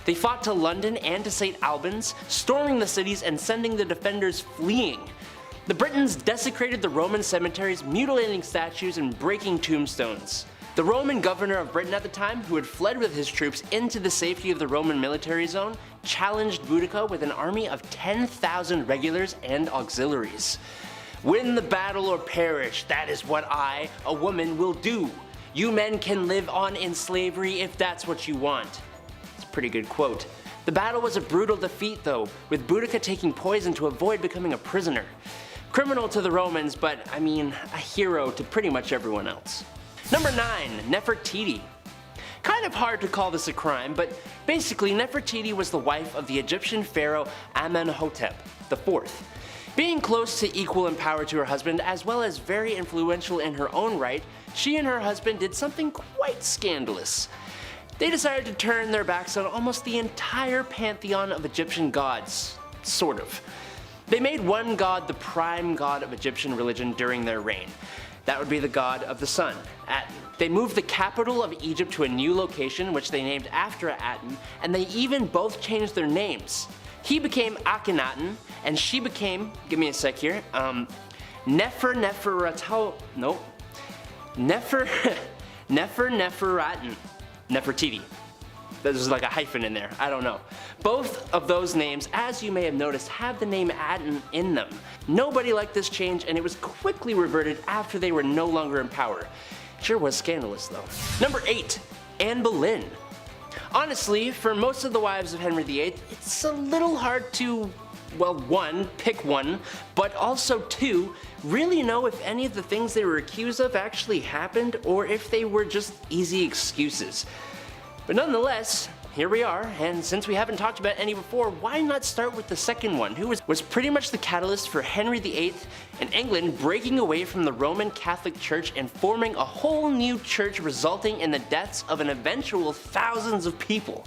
They fought to London and to St. Albans, storming the cities and sending the defenders fleeing. The Britons desecrated the Roman cemeteries, mutilating statues and breaking tombstones. The Roman governor of Britain at the time, who had fled with his troops into the safety of the Roman military zone, challenged Boudica with an army of 10,000 regulars and auxiliaries. Win the battle or perish, that is what I, a woman, will do. You men can live on in slavery if that's what you want. It's a pretty good quote. The battle was a brutal defeat though, with Boudica taking poison to avoid becoming a prisoner. Criminal to the Romans, but I mean, a hero to pretty much everyone else. Number 9. Nefertiti. Kind of hard to call this a crime, but basically Nefertiti was the wife of the Egyptian pharaoh Amenhotep IV. Being close to equal in power to her husband, as well as very influential in her own right, she and her husband did something quite scandalous. They decided to turn their backs on almost the entire pantheon of Egyptian gods. Sort of. They made one god the prime god of Egyptian religion during their reign. That would be the god of the sun, Aten. They moved the capital of Egypt to a new location, which they named after Aten, and they even both changed their names. He became Akhenaten, and she became, give me a sec here, Nefertiti. There's like a hyphen in there, I don't know. Both of those names, as you may have noticed, have the name Aten in them. Nobody liked this change and it was quickly reverted after they were no longer in power. Sure was scandalous though. Number 8. Anne Boleyn. Honestly, for most of the wives of Henry VIII, it's a little hard to, well, 1, pick one, but also 2, really know if any of the things they were accused of actually happened or if they were just easy excuses. But nonetheless, here we are, and since we haven't talked about any before, why not start with the second one, who was pretty much the catalyst for Henry VIII and England breaking away from the Roman Catholic Church and forming a whole new church, resulting in the deaths of an eventual thousands of people.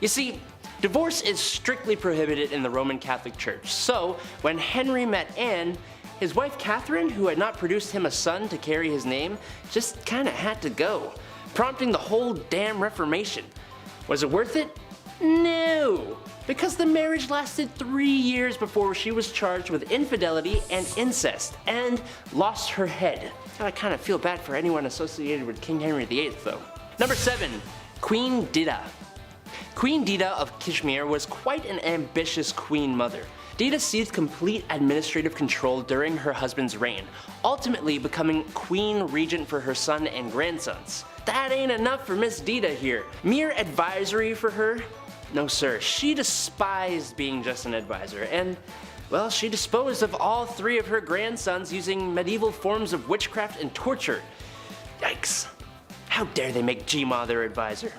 You see, divorce is strictly prohibited in the Roman Catholic Church, so when Henry met Anne, his wife Catherine, who had not produced him a son to carry his name, just kinda had to go, prompting the whole damn Reformation. Was it worth it? No, because the marriage lasted 3 years before she was charged with infidelity and incest, and lost her head. I kinda feel bad for anyone associated with King Henry VIII though. Number 7. Queen Dida. Queen Dida of Kashmir was quite an ambitious queen mother. Dida seized complete administrative control during her husband's reign, ultimately becoming Queen Regent for her son and grandsons. That ain't enough for Miss Dida here. Mere advisory for her? No sir, she despised being just an advisor, and well, she disposed of all 3 of her grandsons using medieval forms of witchcraft and torture. Yikes. How dare they make Gma their advisor?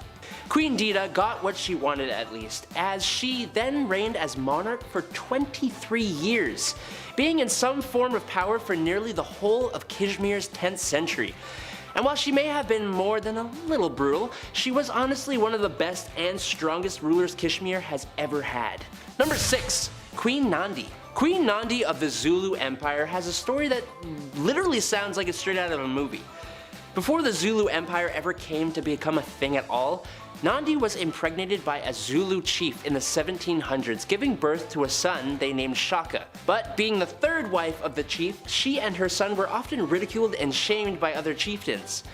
Queen Dida got what she wanted at least, as she then reigned as monarch for 23 years, being in some form of power for nearly the whole of Kashmir's 10th century. And while she may have been more than a little brutal, she was honestly one of the best and strongest rulers Kashmir has ever had. Number 6. Queen Nandi. Queen Nandi of the Zulu Empire has a story that literally sounds like it's straight out of a movie. Before the Zulu Empire ever came to become a thing at all, Nandi was impregnated by a Zulu chief in the 1700s, giving birth to a son they named Shaka. But being the 3rd wife of the chief, she and her son were often ridiculed and shamed by other chieftains.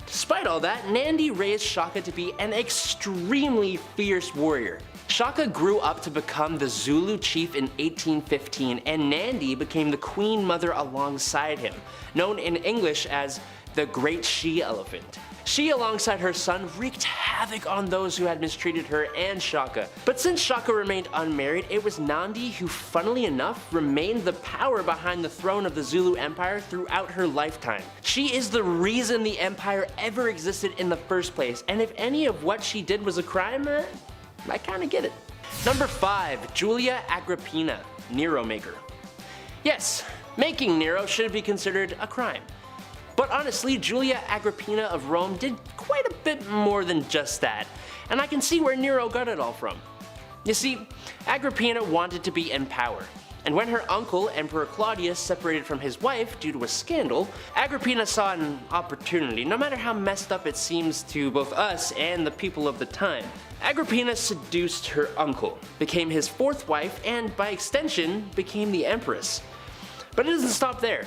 Despite all that, Nandi raised Shaka to be an extremely fierce warrior. Shaka grew up to become the Zulu chief in 1815, and Nandi became the queen mother alongside him, known in English as the Great She-Elephant. She, alongside her son, wreaked havoc on those who had mistreated her and Shaka. But since Shaka remained unmarried, it was Nandi who, funnily enough, remained the power behind the throne of the Zulu Empire throughout her lifetime. She is the reason the empire ever existed in the first place, and if any of what she did was a crime, I kinda get it. Number 5. Julia Agrippina, Nero maker. Yes, making Nero should be considered a crime. But honestly, Julia Agrippina of Rome did quite a bit more than just that, and I can see where Nero got it all from. You see, Agrippina wanted to be in power, and when her uncle, Emperor Claudius, separated from his wife due to a scandal, Agrippina saw an opportunity, no matter how messed up it seems to both us and the people of the time. Agrippina seduced her uncle, became his 4th wife, and by extension, became the empress. But it doesn't stop there.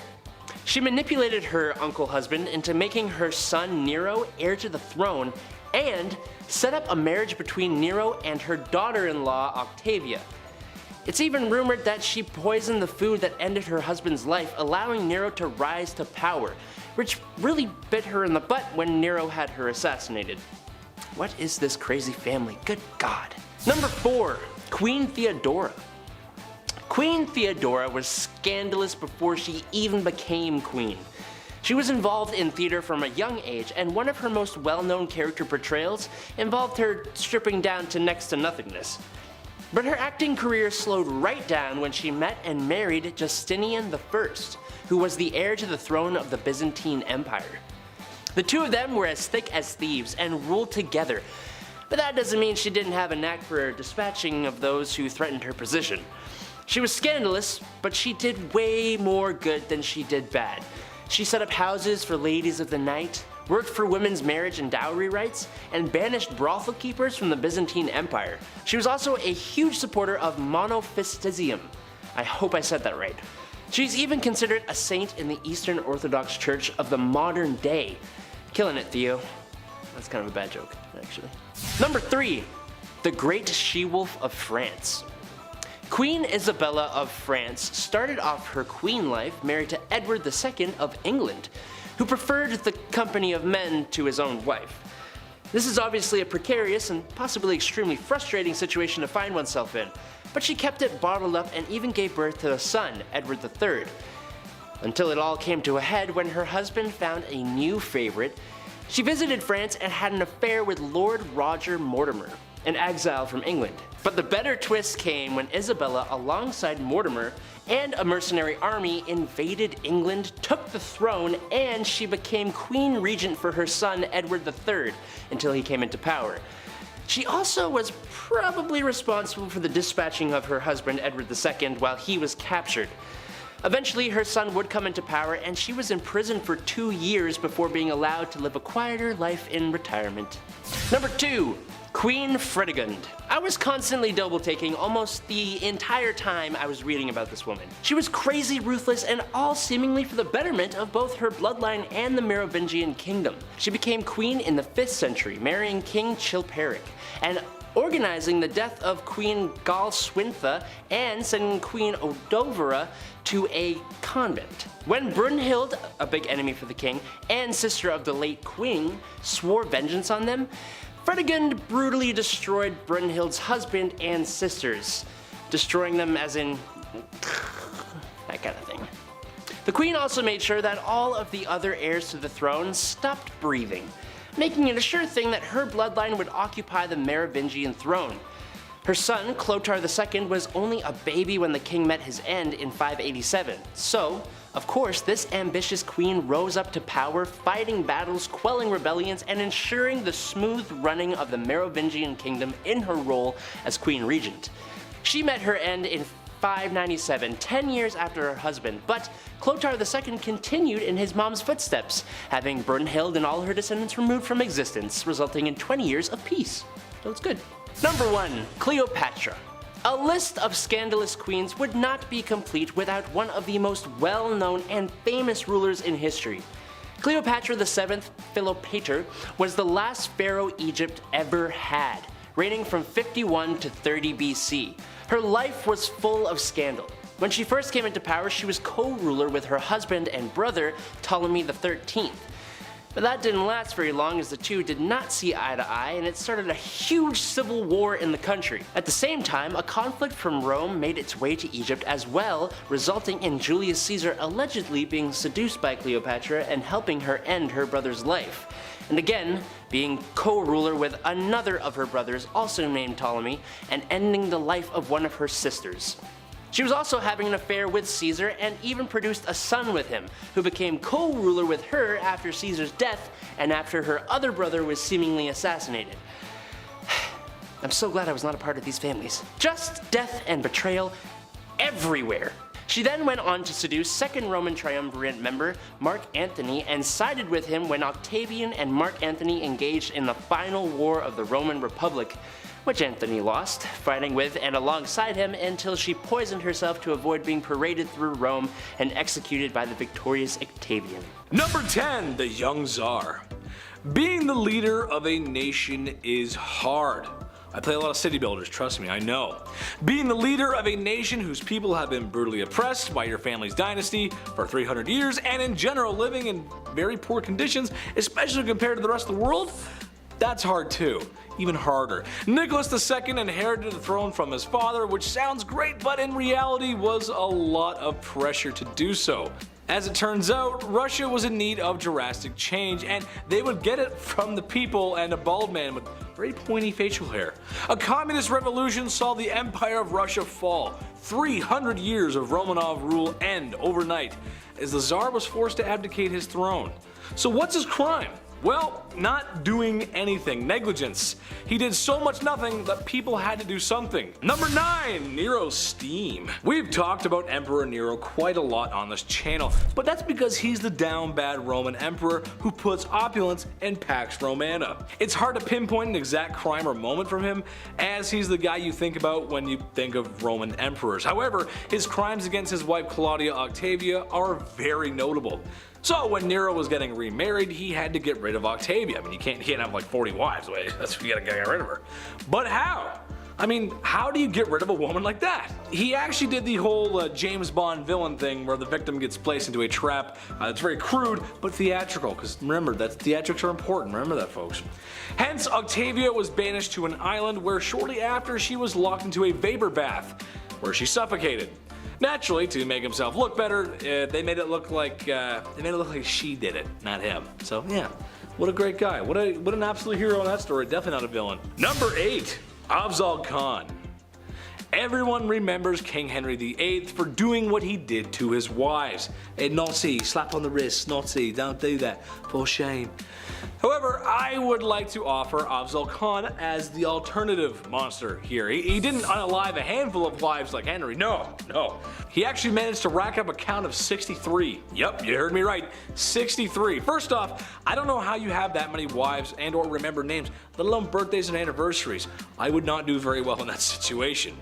She manipulated her uncle husband into making her son Nero heir to the throne, and set up a marriage between Nero and her daughter-in-law Octavia. It's even rumored that she poisoned the food that ended her husband's life, allowing Nero to rise to power, which really bit her in the butt when Nero had her assassinated. What is this crazy family? Good God. Number 4. Queen Theodora. Queen Theodora was scandalous before she even became queen. She was involved in theater from a young age, and one of her most well-known character portrayals involved her stripping down to next to nothingness. But her acting career slowed right down when she met and married Justinian I, who was the heir to the throne of the Byzantine Empire. The 2 of them were as thick as thieves and ruled together, but that doesn't mean she didn't have a knack for dispatching of those who threatened her position. She was scandalous, but she did way more good than she did bad. She set up houses for ladies of the night, worked for women's marriage and dowry rights, and banished brothel keepers from the Byzantine Empire. She was also a huge supporter of monophysitism. I hope I said that right. She's even considered a saint in the Eastern Orthodox Church of the modern day. Killing it, Theo. That's kind of a bad joke, actually. Number 3. The Great She-Wolf of France. Queen Isabella of France started off her queen life married to Edward II of England, who preferred the company of men to his own wife. This is obviously a precarious and possibly extremely frustrating situation to find oneself in, but she kept it bottled up and even gave birth to a son, Edward III. Until it all came to a head when her husband found a new favorite. She visited France and had an affair with Lord Roger Mortimer, an exile from England. But the better twist came when Isabella, alongside Mortimer and a mercenary army, invaded England, took the throne, and she became Queen Regent for her son Edward III until he came into power. She also was probably responsible for the dispatching of her husband Edward II while he was captured. Eventually her son would come into power, and she was imprisoned for 2 years before being allowed to live a quieter life in retirement. Number 2. Queen Fredegund. I was constantly double-taking almost the entire time I was reading about this woman. She was crazy ruthless, and all seemingly for the betterment of both her bloodline and the Merovingian kingdom. She became queen in the 5th century, marrying King Chilperic, and organizing the death of Queen Galswintha and sending Queen Odovera to a convent. When Brunhild, a big enemy for the king, and sister of the late queen, swore vengeance on them, Fredegund brutally destroyed Brunhild's husband and sisters, destroying them as in that kind of thing. The queen also made sure that all of the other heirs to the throne stopped breathing, making it a sure thing that her bloodline would occupy the Merovingian throne. Her son, Clotaire II, was only a baby when the king met his end in 587, so, of course, this ambitious queen rose up to power, fighting battles, quelling rebellions, and ensuring the smooth running of the Merovingian kingdom in her role as queen regent. She met her end in 597, 10 years after her husband, but Clotaire II continued in his mom's footsteps, having Brunhild and all her descendants removed from existence, resulting in 20 years of peace. So it's good. Number 1. Cleopatra. A list of scandalous queens would not be complete without one of the most well-known and famous rulers in history. Cleopatra VII Philopator was the last pharaoh Egypt ever had, reigning from 51 to 30 BC. Her life was full of scandal. When she first came into power, she was co-ruler with her husband and brother, Ptolemy XIII. But that didn't last very long, as the two did not see eye to eye, and it started a huge civil war in the country. At the same time, a conflict from Rome made its way to Egypt as well, resulting in Julius Caesar allegedly being seduced by Cleopatra and helping her end her brother's life. And again, being co-ruler with another of her brothers, also named Ptolemy, and ending the life of one of her sisters. She was also having an affair with Caesar and even produced a son with him, who became co-ruler with her after Caesar's death and after her other brother was seemingly assassinated. I'm so glad I was not a part of these families. Just death and betrayal everywhere. She then went on to seduce second Roman triumvirate member Mark Antony and sided with him when Octavian and Mark Antony engaged in the final war of the Roman Republic, which Antony lost, fighting with and alongside him until she poisoned herself to avoid being paraded through Rome and executed by the victorious Octavian. Number 10. The Young Tsar. Being the leader of a nation is hard. I play a lot of city builders, trust me, I know. Being the leader of a nation whose people have been brutally oppressed by your family's dynasty for 300 years and in general living in very poor conditions, especially compared to the rest of the world, that's hard too. Even harder. Nicholas II inherited the throne from his father, which sounds great, but in reality was a lot of pressure to do so. As it turns out, Russia was in need of drastic change, and they would get it from the people and a bald man with very pointy facial hair. A communist revolution saw the Empire of Russia fall. 300 years of Romanov rule end overnight, as the Tsar was forced to abdicate his throne. So what's his crime? Well, not doing anything. Negligence. He did so much nothing that people had to do something. Number 9. Nero's steam. We've talked about Emperor Nero quite a lot on this channel, but that's because he's the down bad Roman emperor who puts opulence in Pax Romana. It's hard to pinpoint an exact crime or moment from him, as he's the guy you think about when you think of Roman emperors. However, his crimes against his wife Claudia Octavia are very notable. So when Nero was getting remarried, he had to get rid of Octavia. I mean, you can't have like 40 wives. That's you gotta get rid of her. But how? I mean, how do you get rid of a woman like that? He actually did the whole James Bond villain thing where the victim gets placed into a trap. It's very crude, but theatrical, because remember, theatrics are important. Remember that, folks. Hence, Octavia was banished to an island where shortly after she was locked into a vapor bath, where she suffocated. Naturally, to make himself look better, they made it look like she did it, not him. So yeah, what a great guy. What an absolute hero in that story. Definitely not a villain. Number 8. Afzal Khan. Everyone remembers King Henry VIII for doing what he did to his wives. A Nazi, slap on the wrist, Nazi, don't do that, for shame. However, I would like to offer Afzal Khan as the alternative monster here. He didn't unalive a handful of wives like Henry, no. He actually managed to rack up a count of 63. Yep, you heard me right, 63. First off, I don't know how you have that many wives and or remember names, let alone birthdays and anniversaries. I would not do very well in that situation.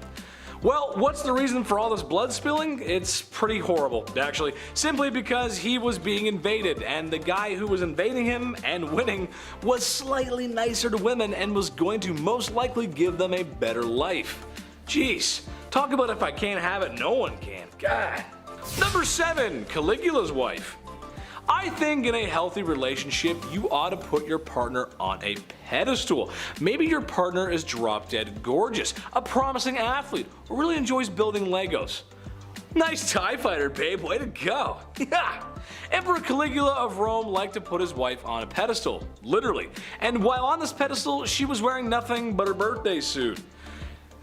Well, what's the reason for all this blood spilling? It's pretty horrible, actually. Simply because he was being invaded, and the guy who was invading him and winning was slightly nicer to women and was going to most likely give them a better life. Jeez, talk about if I can't have it, no one can. God. Number 7, Caligula's wife. I think in a healthy relationship, you ought to put your partner on a pedestal. Maybe your partner is drop dead gorgeous, a promising athlete, or really enjoys building Legos. Nice TIE fighter, babe, way to go. Yeah. Emperor Caligula of Rome liked to put his wife on a pedestal, literally. And while on this pedestal, she was wearing nothing but her birthday suit.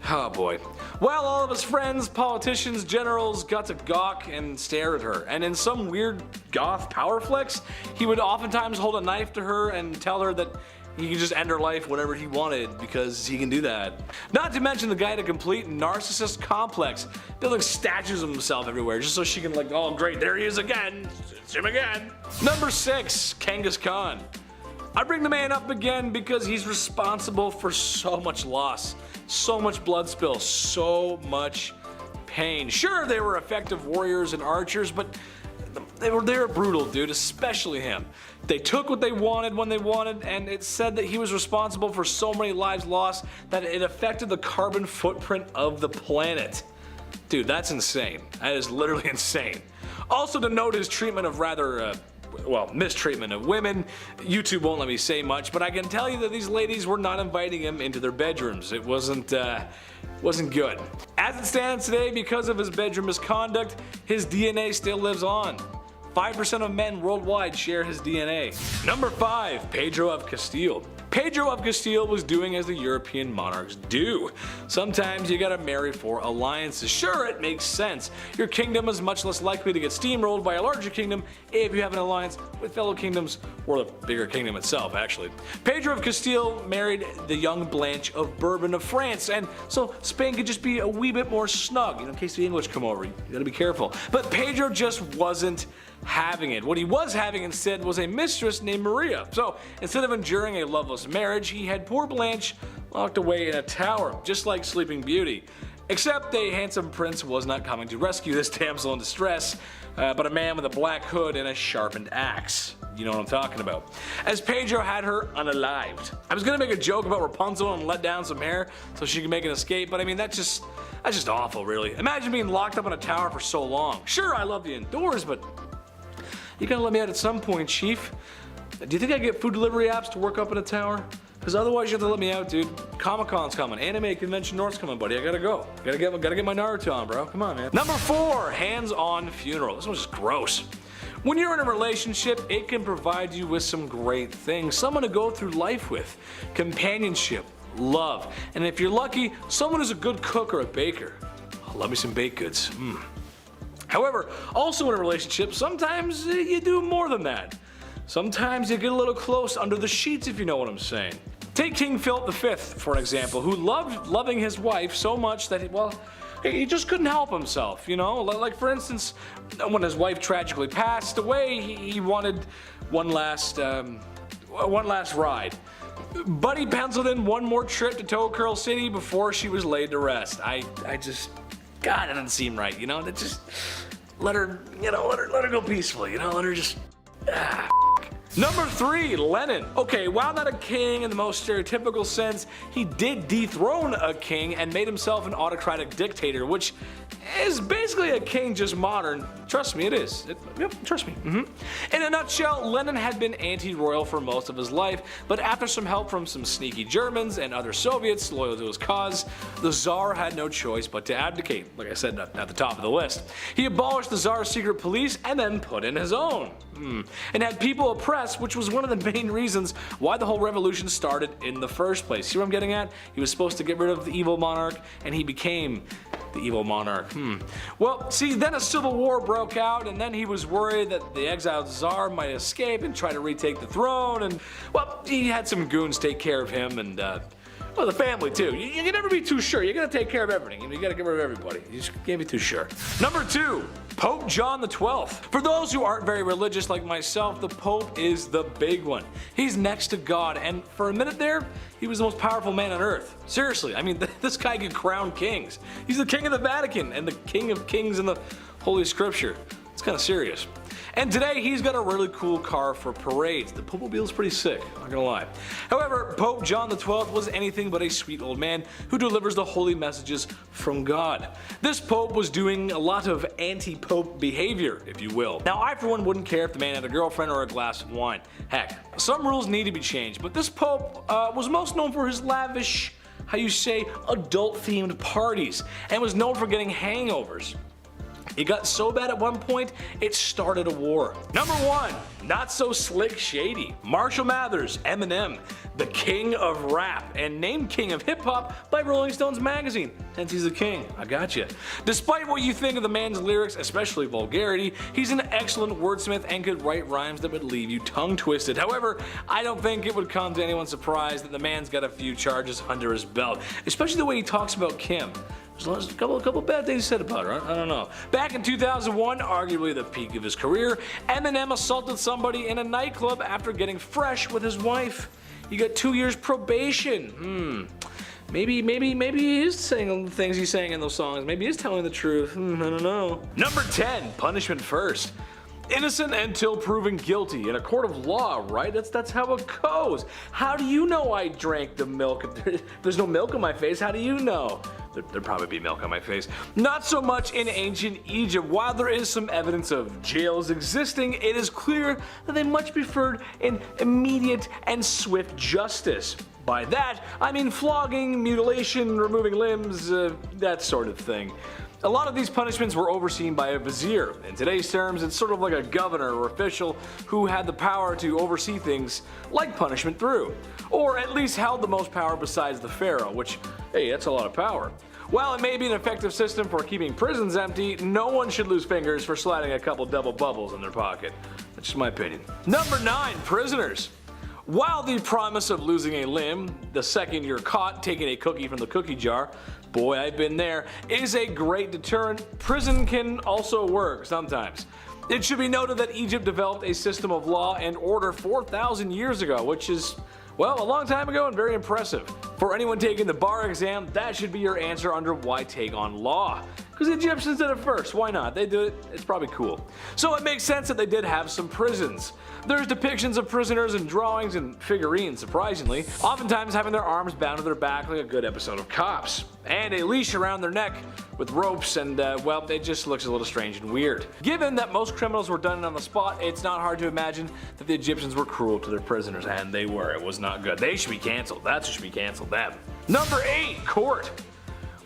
Oh boy. Well, all of his friends, politicians, generals got to gawk and stare at her, and in some weird goth power flex, he would oftentimes hold a knife to her and tell her that he could just end her life whenever he wanted because he can do that. Not to mention the guy had a complete narcissist complex, building statues of himself everywhere just so she can like, oh great, there he is again, it's him again. Number 6, Genghis Khan. I bring the man up again because he's responsible for so much loss, so much blood spill, so much pain. Sure, they were effective warriors and archers, but they were brutal, dude, especially him. They took what they wanted when they wanted, and it said that he was responsible for so many lives lost that it affected the carbon footprint of the planet. Dude, that's insane. That is literally insane. Also to note his treatment of rather mistreatment of women. YouTube won't let me say much, but I can tell you that these ladies were not inviting him into their bedrooms. It wasn't good. As it stands today, because of his bedroom misconduct, his DNA still lives on. 5% of men worldwide share his DNA. Number 5, Pedro of Castile. Pedro of Castile was doing as the European monarchs do. Sometimes you gotta marry for alliances. Sure, it makes sense. Your kingdom is much less likely to get steamrolled by a larger kingdom if you have an alliance with fellow kingdoms, or the bigger kingdom itself, actually. Pedro of Castile married the young Blanche of Bourbon of France, and so Spain could just be a wee bit more snug, in case the English come over. You gotta be careful. But Pedro just wasn't having it. What he was having instead was a mistress named Maria. So instead of enduring a loveless marriage, he had poor Blanche locked away in a tower, just like Sleeping Beauty. Except a handsome prince was not coming to rescue this damsel in distress, but a man with a black hood and a sharpened axe. You know what I'm talking about. As Pedro had her unalived. I was gonna make a joke about Rapunzel and let down some hair so she could make an escape, but I mean that's just awful, really. Imagine being locked up in a tower for so long. Sure, I love the indoors, but you gotta let me out at some point, Chief. Do you think I get food delivery apps to work up in a tower? Because otherwise you have to let me out, dude. Comic-Con's coming. Anime Convention North's coming, buddy. I gotta go. Gotta get my Naruto on, bro. Come on, man. Number 4, hands-on funeral. This one's just gross. When you're in a relationship, it can provide you with some great things. Someone to go through life with. Companionship, love, and if you're lucky, someone who's a good cook or a baker. Oh, love me some baked goods. However, also in a relationship, sometimes you do more than that. Sometimes you get a little close under the sheets, if you know what I'm saying. Take King Philip V, for an example, who loved loving his wife so much that he just couldn't help himself, you know? Like for instance, when his wife tragically passed away, he wanted one last ride. But he penciled in one more trip to Toe Curl City before she was laid to rest. God, that doesn't seem right, you know? That just let her go peacefully, you know? Let her just. Number 3, Lenin. Okay, while not a king in the most stereotypical sense, he did dethrone a king and made himself an autocratic dictator, which is basically a king just modern. Trust me, it is. Yep, trust me. In a nutshell, Lenin had been anti-royal for most of his life, but after some help from some sneaky Germans and other Soviets loyal to his cause, the Tsar had no choice but to abdicate, like I said at the top of the list. He abolished the Tsar's secret police and then put in his own. And had people oppressed, which was one of the main reasons why the whole revolution started in the first place. See what I'm getting at? He was supposed to get rid of the evil monarch, and he became the evil monarch. Well, see, then a civil war broke out, and then he was worried that the exiled Tsar might escape and try to retake the throne, and, well, he had some goons take care of him, and, Well, the family too. You can never be too sure. You gotta take care of everything. You gotta get rid of everybody. You just can't be too sure. Number 2, Pope John the 12th. For those who aren't very religious like myself, the Pope is the big one. He's next to God, and for a minute there, he was the most powerful man on earth. Seriously, I mean, this guy could crown kings. He's the king of the Vatican and the king of kings in the Holy Scripture. It's kind of serious. And today he's got a really cool car for parades. The Popemobile's pretty sick, not gonna lie. However, Pope John the 12th was anything but a sweet old man who delivers the holy messages from God. This Pope was doing a lot of anti-Pope behavior, if you will. Now, I for one wouldn't care if the man had a girlfriend or a glass of wine. Heck, some rules need to be changed, but this Pope was most known for his lavish, how you say, adult-themed parties, and was known for getting hangovers. It got so bad at one point, it started a war. Number 1, not so slick shady. Marshall Mathers, Eminem, the king of rap, and named king of hip hop by Rolling Stones magazine. Hence he's the king, I gotcha. Despite what you think of the man's lyrics, especially vulgarity, he's an excellent wordsmith and could write rhymes that would leave you tongue twisted. However, I don't think it would come to anyone's surprise that the man's got a few charges under his belt, especially the way he talks about Kim. There's a couple bad things said about her, I don't know. Back in 2001, arguably the peak of his career, Eminem assaulted somebody in a nightclub after getting fresh with his wife. He got 2 years probation. Maybe he is saying the things he's saying in those songs. Maybe he's telling the truth. I don't know. Number 10, punishment first. Innocent until proven guilty in a court of law, right? That's how it goes. How do you know I drank the milk? There's no milk on my face. How do you know? There'd probably be milk on my face. Not so much in ancient Egypt. While there is some evidence of jails existing, it is clear that they much preferred an immediate and swift justice. By that, I mean flogging, mutilation, removing limbs, that sort of thing. A lot of these punishments were overseen by a vizier. In today's terms, it's sort of like a governor or official who had the power to oversee things like punishment through. Or at least held the most power besides the Pharaoh, which, hey, that's a lot of power. While it may be an effective system for keeping prisons empty, no one should lose fingers for sliding a couple double bubbles in their pocket. That's just my opinion. Number 9, prisoners. While the promise of losing a limb, the second you're caught taking a cookie from the cookie jar, boy, I've been there, is a great deterrent, prison can also work sometimes. It should be noted that Egypt developed a system of law and order 4,000 years ago, which is, well, a long time ago and very impressive. For anyone taking the bar exam, that should be your answer under why take on law. Because the Egyptians did it first, why not? They did it, it's probably cool. So it makes sense that they did have some prisons. There's depictions of prisoners in drawings and figurines, surprisingly, oftentimes having their arms bound to their back like a good episode of Cops. And a leash around their neck with ropes and, well, it just looks a little strange and weird. Given that most criminals were done on the spot, it's not hard to imagine that the Egyptians were cruel to their prisoners, and they were. It was not good. They should be cancelled. That's who should be cancelled, them. Number 8, court.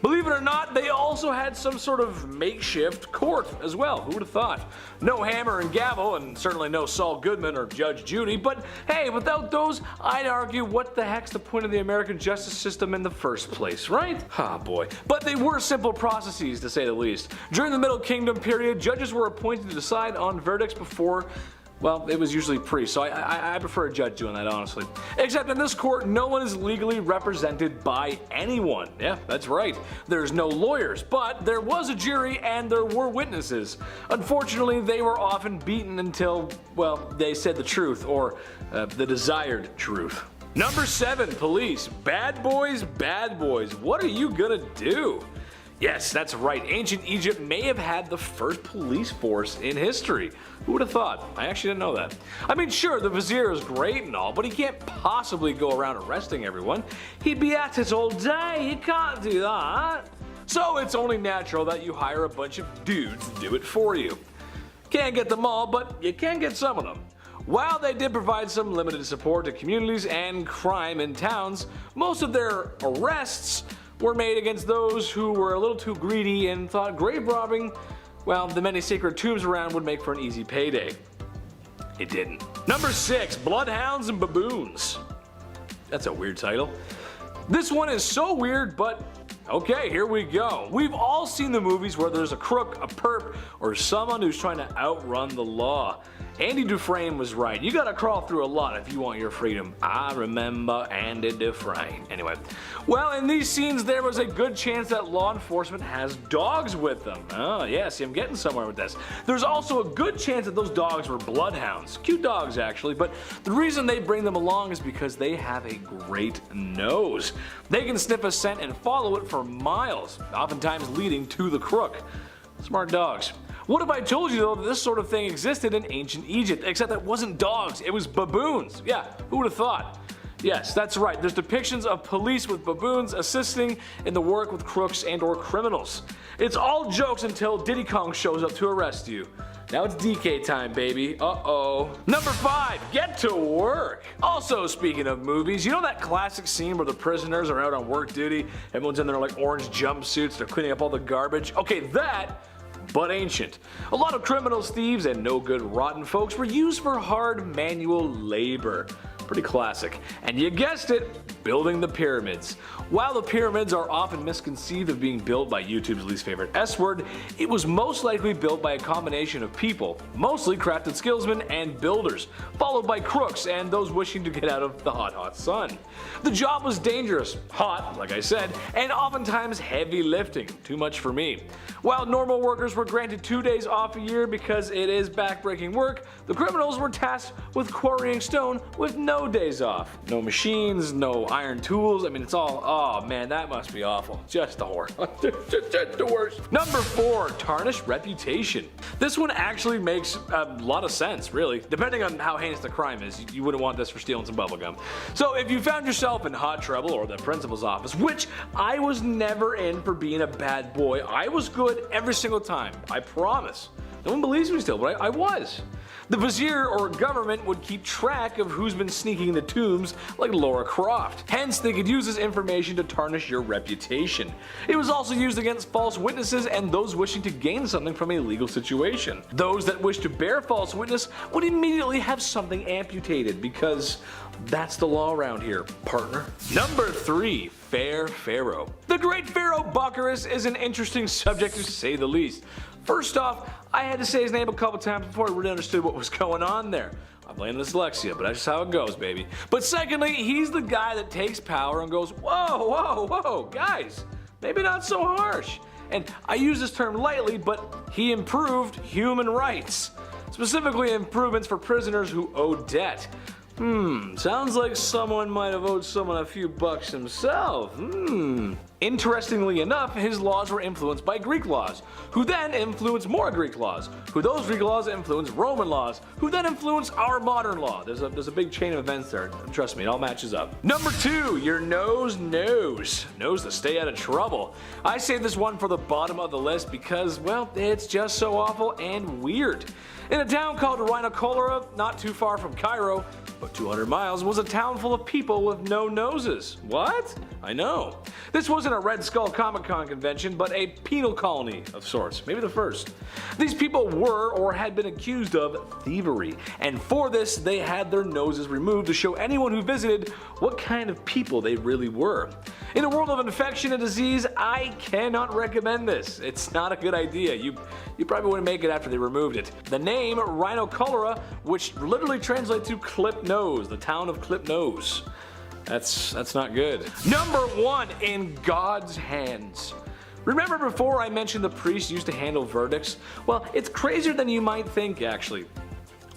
Believe it or not, they also had some sort of makeshift court as well. Who would have thought? No hammer and gavel, and certainly no Saul Goodman or Judge Judy, but hey, without those, I'd argue what the heck's the point of the American justice system in the first place, right? Ah, boy. But they were simple processes, to say the least. During the Middle Kingdom period, judges were appointed to decide on verdicts before, well, it was usually priests, so I prefer a judge doing that, honestly. Except in this court, no one is legally represented by anyone. Yeah, that's right. There's no lawyers, but there was a jury and there were witnesses. Unfortunately, they were often beaten until, well, they said the truth, or the desired truth. Number 7, police. Bad boys, bad boys. What are you gonna do? Yes, that's right. Ancient Egypt may have had the first police force in history. Who would have thought? I actually didn't know that. I mean, sure, the vizier is great and all, but he can't possibly go around arresting everyone. He'd be at it all day. You can't do that. So it's only natural that you hire a bunch of dudes to do it for you. Can't get them all, but you can get some of them. While they did provide some limited support to communities and crime in towns, most of their arrests were made against those who were a little too greedy and thought grave robbing, well, the many sacred tombs around would make for an easy payday. It didn't. Number 6, bloodhounds and baboons. That's a weird title. This one is so weird, but okay, here we go. We've all seen the movies where there's a crook, a perp, or someone who's trying to outrun the law. Andy Dufresne was right. You gotta crawl through a lot if you want your freedom. I remember Andy Dufresne. Anyway, well, in these scenes there was a good chance that law enforcement has dogs with them. Oh yeah, see, I'm getting somewhere with this. There's also a good chance that those dogs were bloodhounds. Cute dogs actually, but the reason they bring them along is because they have a great nose. They can sniff a scent and follow it for miles, oftentimes leading to the crook. Smart dogs. What if I told you though that this sort of thing existed in ancient Egypt, except that wasn't dogs, it was baboons. Yeah, who would have thought? Yes, that's right, there's depictions of police with baboons assisting in the work with crooks and or criminals. It's all jokes until Diddy Kong shows up to arrest you. Now it's DK time, baby. Uh-oh. Number 5, get to work. Also, speaking of movies, you know that classic scene where the prisoners are out on work duty, everyone's in their like orange jumpsuits, they're cleaning up all the garbage? Okay, that, but ancient. A lot of criminals, thieves, and no good rotten folks were used for hard manual labor. Pretty classic. And you guessed it, building the pyramids. While the pyramids are often misconceived of being built by YouTube's least favorite S word, it was most likely built by a combination of people, mostly crafted skillsmen and builders, followed by crooks and those wishing to get out of the hot sun. The job was dangerous, hot, like I said, and oftentimes heavy lifting, too much for me. While normal workers were granted 2 days off a year because it is backbreaking work, the criminals were tasked with quarrying stone with no days off. No machines, no iron tools, I mean it's all, oh man, that must be awful. Just the horror. Just the worst. Number 4, tarnished reputation. This one actually makes a lot of sense, really. Depending on how heinous the crime is, you wouldn't want this for stealing some bubblegum. So if you found yourself in hot trouble or the principal's office, which I was never in for being a bad boy, I was good every single time, I promise. No one believes me still, but I was. The vizier or government would keep track of who's been sneaking into tombs like Laura Croft. Hence, they could use this information to tarnish your reputation. It was also used against false witnesses and those wishing to gain something from a legal situation. Those that wish to bear false witness would immediately have something amputated because that's the law around here, partner. Number 3, Fair Pharaoh. The Great Pharaoh Bucharest is an interesting subject to say the least. First off, I had to say his name a couple times before I really understood what was going on there. I blame dyslexia, but that's just how it goes, baby. But secondly, he's the guy that takes power and goes, whoa, guys, maybe not so harsh. And I use this term lightly, but he improved human rights. Specifically improvements for prisoners who owe debt. Sounds like someone might have owed someone a few bucks himself. Interestingly enough, his laws were influenced by Greek laws, who then influenced more Greek laws, who those Greek laws influenced Roman laws, who then influenced our modern law. There's a big chain of events there. Trust me, it all matches up. Number 2, your nose knows. Knows to stay out of trouble. I saved this one for the bottom of the list because, well, it's just so awful and weird. In a town called Rhinocolora, not too far from Cairo, but 200 miles, was a town full of people with no noses. What? I know. This wasn't a Red Skull Comic Con convention, but a penal colony of sorts, maybe the first. These people were or had been accused of thievery, and for this they had their noses removed to show anyone who visited what kind of people they really were. In a world of infection and disease, I cannot recommend this. It's not a good idea. You probably wouldn't make it after they removed it. The name Rhinocolora, which literally translates to Clip Nose, the town of Clip Nose. That's not good. Number 1, in God's hands. Remember before I mentioned the priests used to handle verdicts? Well, it's crazier than you might think actually.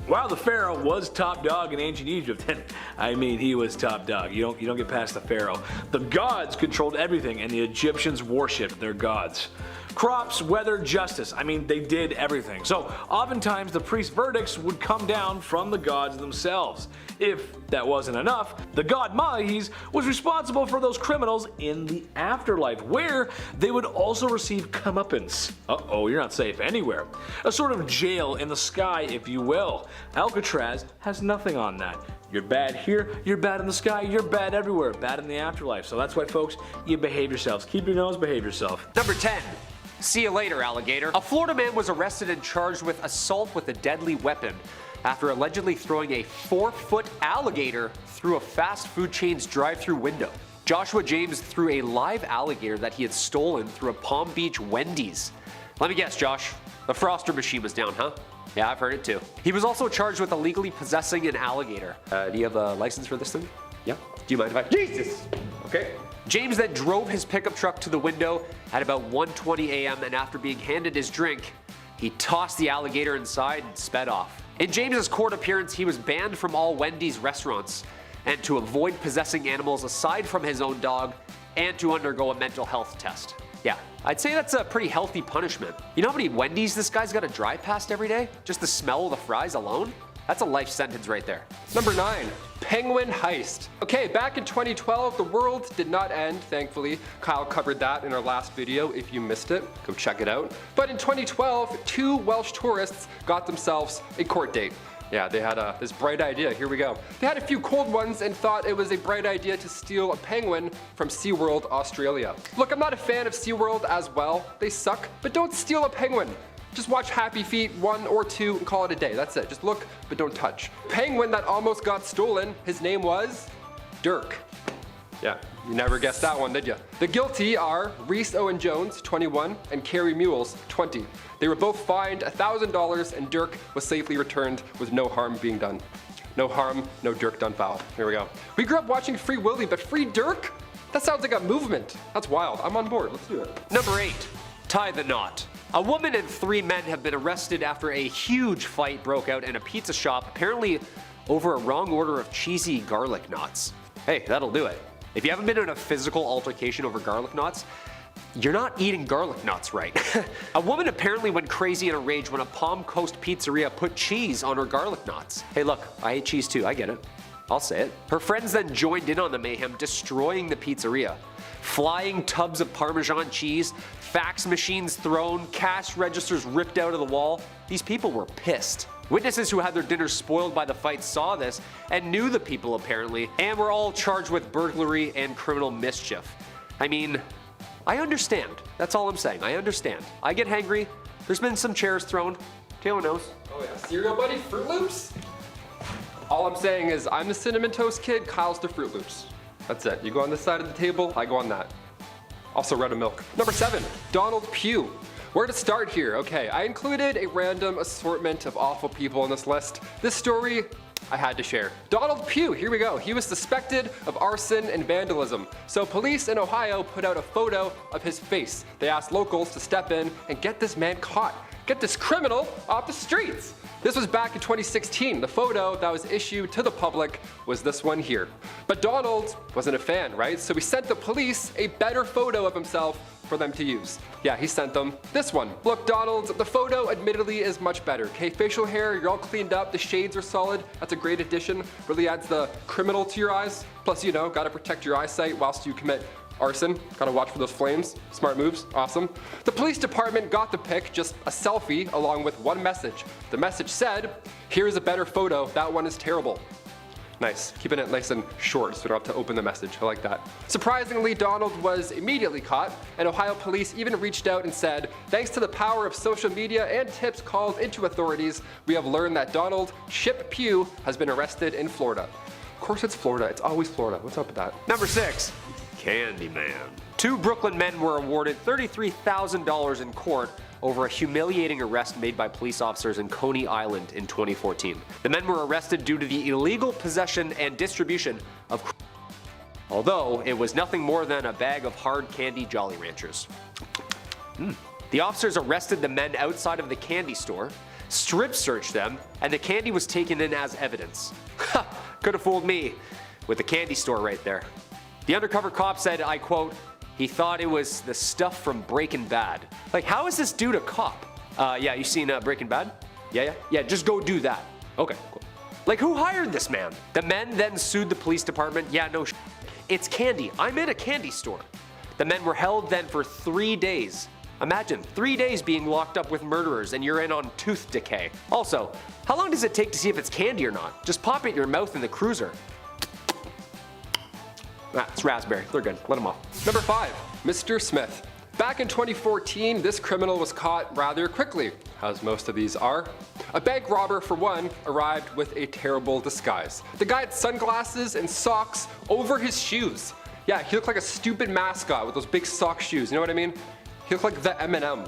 While the Pharaoh was top dog in ancient Egypt, and I mean he was top dog, you don't get past the Pharaoh. The gods controlled everything and the Egyptians worshipped their gods. Crops, weather, justice, I mean they did everything. So oftentimes the priest's verdicts would come down from the gods themselves. If that wasn't enough, the god Mahis was responsible for those criminals in the afterlife, where they would also receive comeuppance. Uh-oh, you're not safe anywhere. A sort of jail in the sky, if you will. Alcatraz has nothing on that. You're bad here, you're bad in the sky, you're bad everywhere, bad in the afterlife. So that's why, folks, you behave yourselves. Keep your nose, behave yourself. Number 10. See you later, alligator. A Florida man was arrested and charged with assault with a deadly weapon after allegedly throwing a 4-foot alligator through a fast food chain's drive-thru window. Joshua James threw a live alligator that he had stolen through a Palm Beach Wendy's. Let me guess, Josh, the froster machine was down, huh? Yeah, I've heard it too. He was also charged with illegally possessing an alligator. Do you have a license for this thing? Yeah? Do you mind if I... Jesus! Okay. James then drove his pickup truck to the window at about 1:20 a.m. and after being handed his drink, he tossed the alligator inside and sped off. In James's court appearance, he was banned from all Wendy's restaurants and to avoid possessing animals aside from his own dog and to undergo a mental health test. Yeah, I'd say that's a pretty healthy punishment. You know how many Wendy's this guy's got to drive past every day? Just the smell of the fries alone? That's a life sentence right there. Number 9. Penguin heist. Okay, back in 2012, the world did not end, thankfully. Kyle covered that in our last video. If you missed it, go check it out. But in 2012, 2 Welsh tourists got themselves a court date. Yeah, they had this bright idea. Here we go. They had a few cold ones and thought it was a bright idea to steal a penguin from SeaWorld, Australia. Look, I'm not a fan of SeaWorld as well. They suck, but don't steal a penguin. Just watch Happy Feet 1 or 2 and call it a day. That's it. Just look, but don't touch. Penguin that almost got stolen, his name was Dirk. Yeah, you never guessed that one, did you? The guilty are Reese Owen Jones, 21, and Carrie Mules, 20. They were both fined $1,000 and Dirk was safely returned with no harm being done. No harm, no Dirk done foul. Here we go. We grew up watching Free Willy, but Free Dirk? That sounds like a movement. That's wild. I'm on board. Let's do it. Number 8. Tie the knot. A woman and 3 men have been arrested after a huge fight broke out in a pizza shop, apparently over a wrong order of cheesy garlic knots. Hey, that'll do it. If you haven't been in a physical altercation over garlic knots, you're not eating garlic knots right. A woman apparently went crazy in a rage when a Palm Coast pizzeria put cheese on her garlic knots. Hey look, I hate cheese too, I get it. I'll say it. Her friends then joined in on the mayhem, destroying the pizzeria. Flying tubs of Parmesan cheese, fax machines thrown, cash registers ripped out of the wall. These people were pissed. Witnesses who had their dinners spoiled by the fight saw this and knew the people apparently, and were all charged with burglary and criminal mischief. I mean, I understand. That's all I'm saying. I understand. I get hangry. There's been some chairs thrown. Taylor knows. Oh yeah, cereal buddy, Fruit Loops? All I'm saying is I'm the Cinnamon Toast Kid, Kyle's the Fruit Loops. That's it. You go on this side of the table, I go on that. Also Red Milk. Number 7, Donald Pugh. Where to start here? Okay, I included a random assortment of awful people on this list. This story I had to share. Donald Pugh, here we go. He was suspected of arson and vandalism. So police in Ohio put out a photo of his face. They asked locals to step in and get this man caught. Get this criminal off the streets. This was back in 2016. The photo that was issued to the public was this one here. But Donald wasn't a fan, right? So he sent the police a better photo of himself for them to use. Yeah, he sent them this one. Look, Donald, the photo admittedly is much better. Okay, facial hair, you're all cleaned up, the shades are solid. That's a great addition. Really adds the criminal to your eyes. Plus, you know, gotta protect your eyesight whilst you commit arson. Gotta watch for those flames. Smart moves. Awesome. The police department got the pic, just a selfie, along with one message. The message said, "Here's a better photo. That one is terrible." Nice. Keeping it nice and short so we don't have to open the message. I like that. Surprisingly, Donald was immediately caught, and Ohio police even reached out and said, "Thanks to the power of social media and tips called into authorities, we have learned that Donald Chip Pugh has been arrested in Florida." Of course it's Florida. It's always Florida. What's up with that? Number 6. Candyman. 2 Brooklyn men were awarded $33,000 in court over a humiliating arrest made by police officers in Coney Island in 2014. The men were arrested due to the illegal possession and distribution of although it was nothing more than a bag of hard candy Jolly Ranchers. The officers arrested the men outside of the candy store, strip searched them, and the candy was taken in as evidence. Ha! Could have fooled me with the candy store right there. The undercover cop said, I quote, "He thought it was the stuff from Breaking Bad." Like, how is this dude a cop? Yeah, you seen Breaking Bad? Yeah, just go do that. Okay, cool. Like, who hired this man? The men then sued the police department. Yeah, no sh**. It's candy. I'm in a candy store. The men were held then for 3 days. Imagine, 3 days being locked up with murderers and you're in on tooth decay. Also, how long does it take to see if it's candy or not? Just pop it in your mouth in the cruiser. Ah, it's raspberry. They're good. Let them off. Number 5, Mr. Smith. Back in 2014, this criminal was caught rather quickly, as most of these are. A bank robber, for one, arrived with a terrible disguise. The guy had sunglasses and socks over his shoes. Yeah, he looked like a stupid mascot with those big sock shoes, you know what I mean? He looked like the M&M.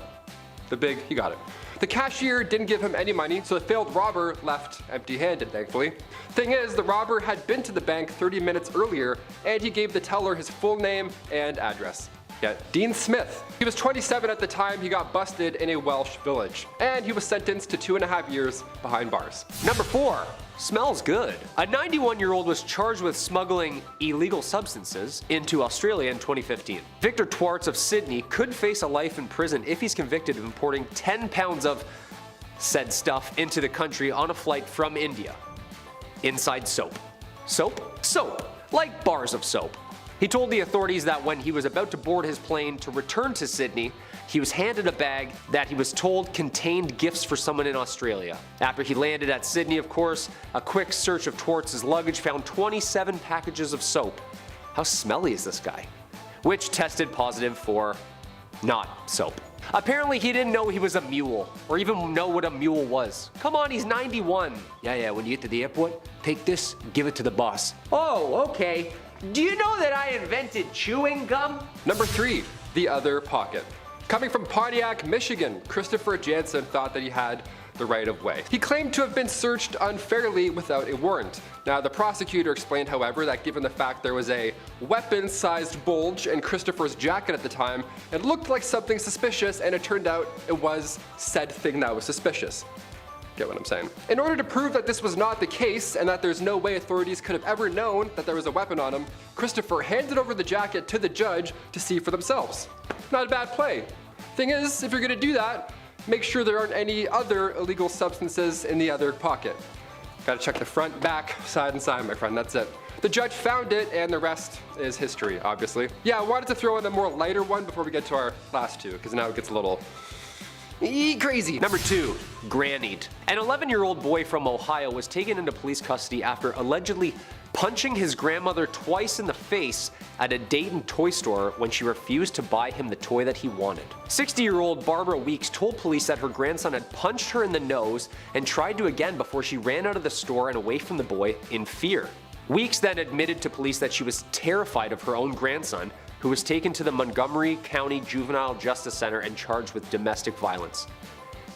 The big, you got it. The cashier didn't give him any money, so the failed robber left empty-handed, thankfully. Thing is, the robber had been to the bank 30 minutes earlier, and he gave the teller his full name and address. Yeah, Dean Smith. He was 27 at the time he got busted in a Welsh village, and he was sentenced to 2.5 years behind bars. Number 4. Smells good. A 91-year-old was charged with smuggling illegal substances into Australia in 2015. Victor Twartz of Sydney could face a life in prison if he's convicted of importing 10 pounds of said stuff into the country on a flight from India. Inside soap. Soap? Soap. Like bars of soap. He told the authorities that when he was about to board his plane to return to Sydney, he was handed a bag that he was told contained gifts for someone in Australia. After he landed at Sydney, of course, a quick search of Twartz's luggage found 27 packages of soap. How smelly is this guy? Which tested positive for not soap. Apparently he didn't know he was a mule, or even know what a mule was. Come on, he's 91. Yeah, when you get to the airport, take this, give it to the boss. Oh, okay. Do you know that I invented chewing gum? Number 3. The other pocket. Coming from Pontiac, Michigan, Christopher Jansen thought that he had the right of way. He claimed to have been searched unfairly without a warrant. Now, the prosecutor explained, however, that given the fact there was a weapon-sized bulge in Christopher's jacket at the time, it looked like something suspicious, and it turned out it was said thing that was suspicious. Get what I'm saying? In order to prove that this was not the case and that there's no way authorities could have ever known that there was a weapon on him, Christopher handed over the jacket to the judge to see for themselves. Not a bad play. Thing is, if you're gonna do that, make sure there aren't any other illegal substances in the other pocket. Gotta check the front, back, side, and side, my friend, that's it. The judge found it, and the rest is history, obviously. Yeah, I wanted to throw in a more lighter one before we get to our last two, because now it gets a little crazy. Number 2. Grannied. An 11-year-old boy from Ohio was taken into police custody after allegedly punching his grandmother twice in the face at a Dayton toy store when she refused to buy him the toy that he wanted. 60-year-old Barbara Weeks told police that her grandson had punched her in the nose and tried to again before she ran out of the store and away from the boy in fear. Weeks then admitted to police that she was terrified of her own grandson, who was taken to the Montgomery County Juvenile Justice Center and charged with domestic violence.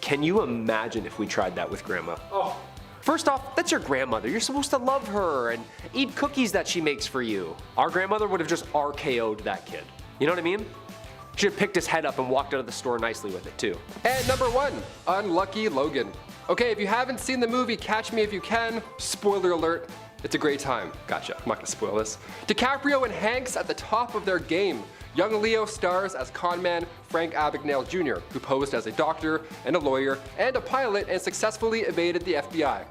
Can you imagine if we tried that with Grandma? Oh. First off, that's your grandmother. You're supposed to love her and eat cookies that she makes for you. Our grandmother would have just RKO'd that kid. You know what I mean? She had picked his head up and walked out of the store nicely with it too. And number 1, Unlucky Logan. Okay, if you haven't seen the movie Catch Me If You Can, spoiler alert, it's a great time. Gotcha, I'm not gonna spoil this. DiCaprio and Hanks at the top of their game. Young Leo stars as conman Frank Abagnale Jr., who posed as a doctor and a lawyer and a pilot and successfully evaded the FBI.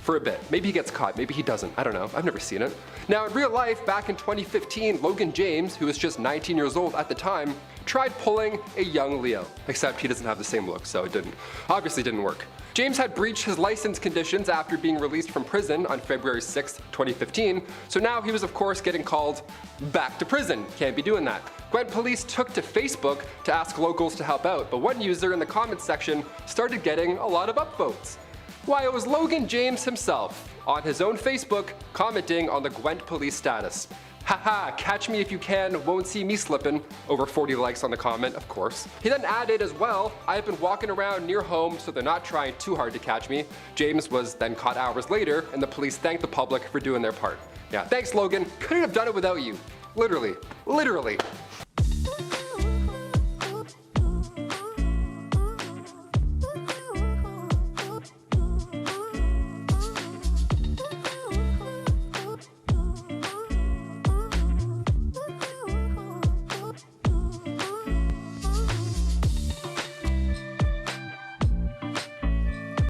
For a bit. Maybe he gets caught, maybe he doesn't, I don't know, I've never seen it. Now in real life, back in 2015, Logan James, who was just 19 years old at the time, tried pulling a young Leo. Except he doesn't have the same look, so it obviously didn't work. James had breached his license conditions after being released from prison on February 6, 2015, so now he was of course getting called back to prison. Can't be doing that. Gwent police took to Facebook to ask locals to help out, but one user in the comments section started getting a lot of upvotes. Why, it was Logan James himself, on his own Facebook, commenting on the Gwent police status. Haha, catch me if you can, won't see me slippin'. Over 40 likes on the comment, of course. He then added as well, I've been walking around near home so they're not trying too hard to catch me. James was then caught hours later, and the police thanked the public for doing their part. Yeah, thanks Logan, couldn't have done it without you. Literally.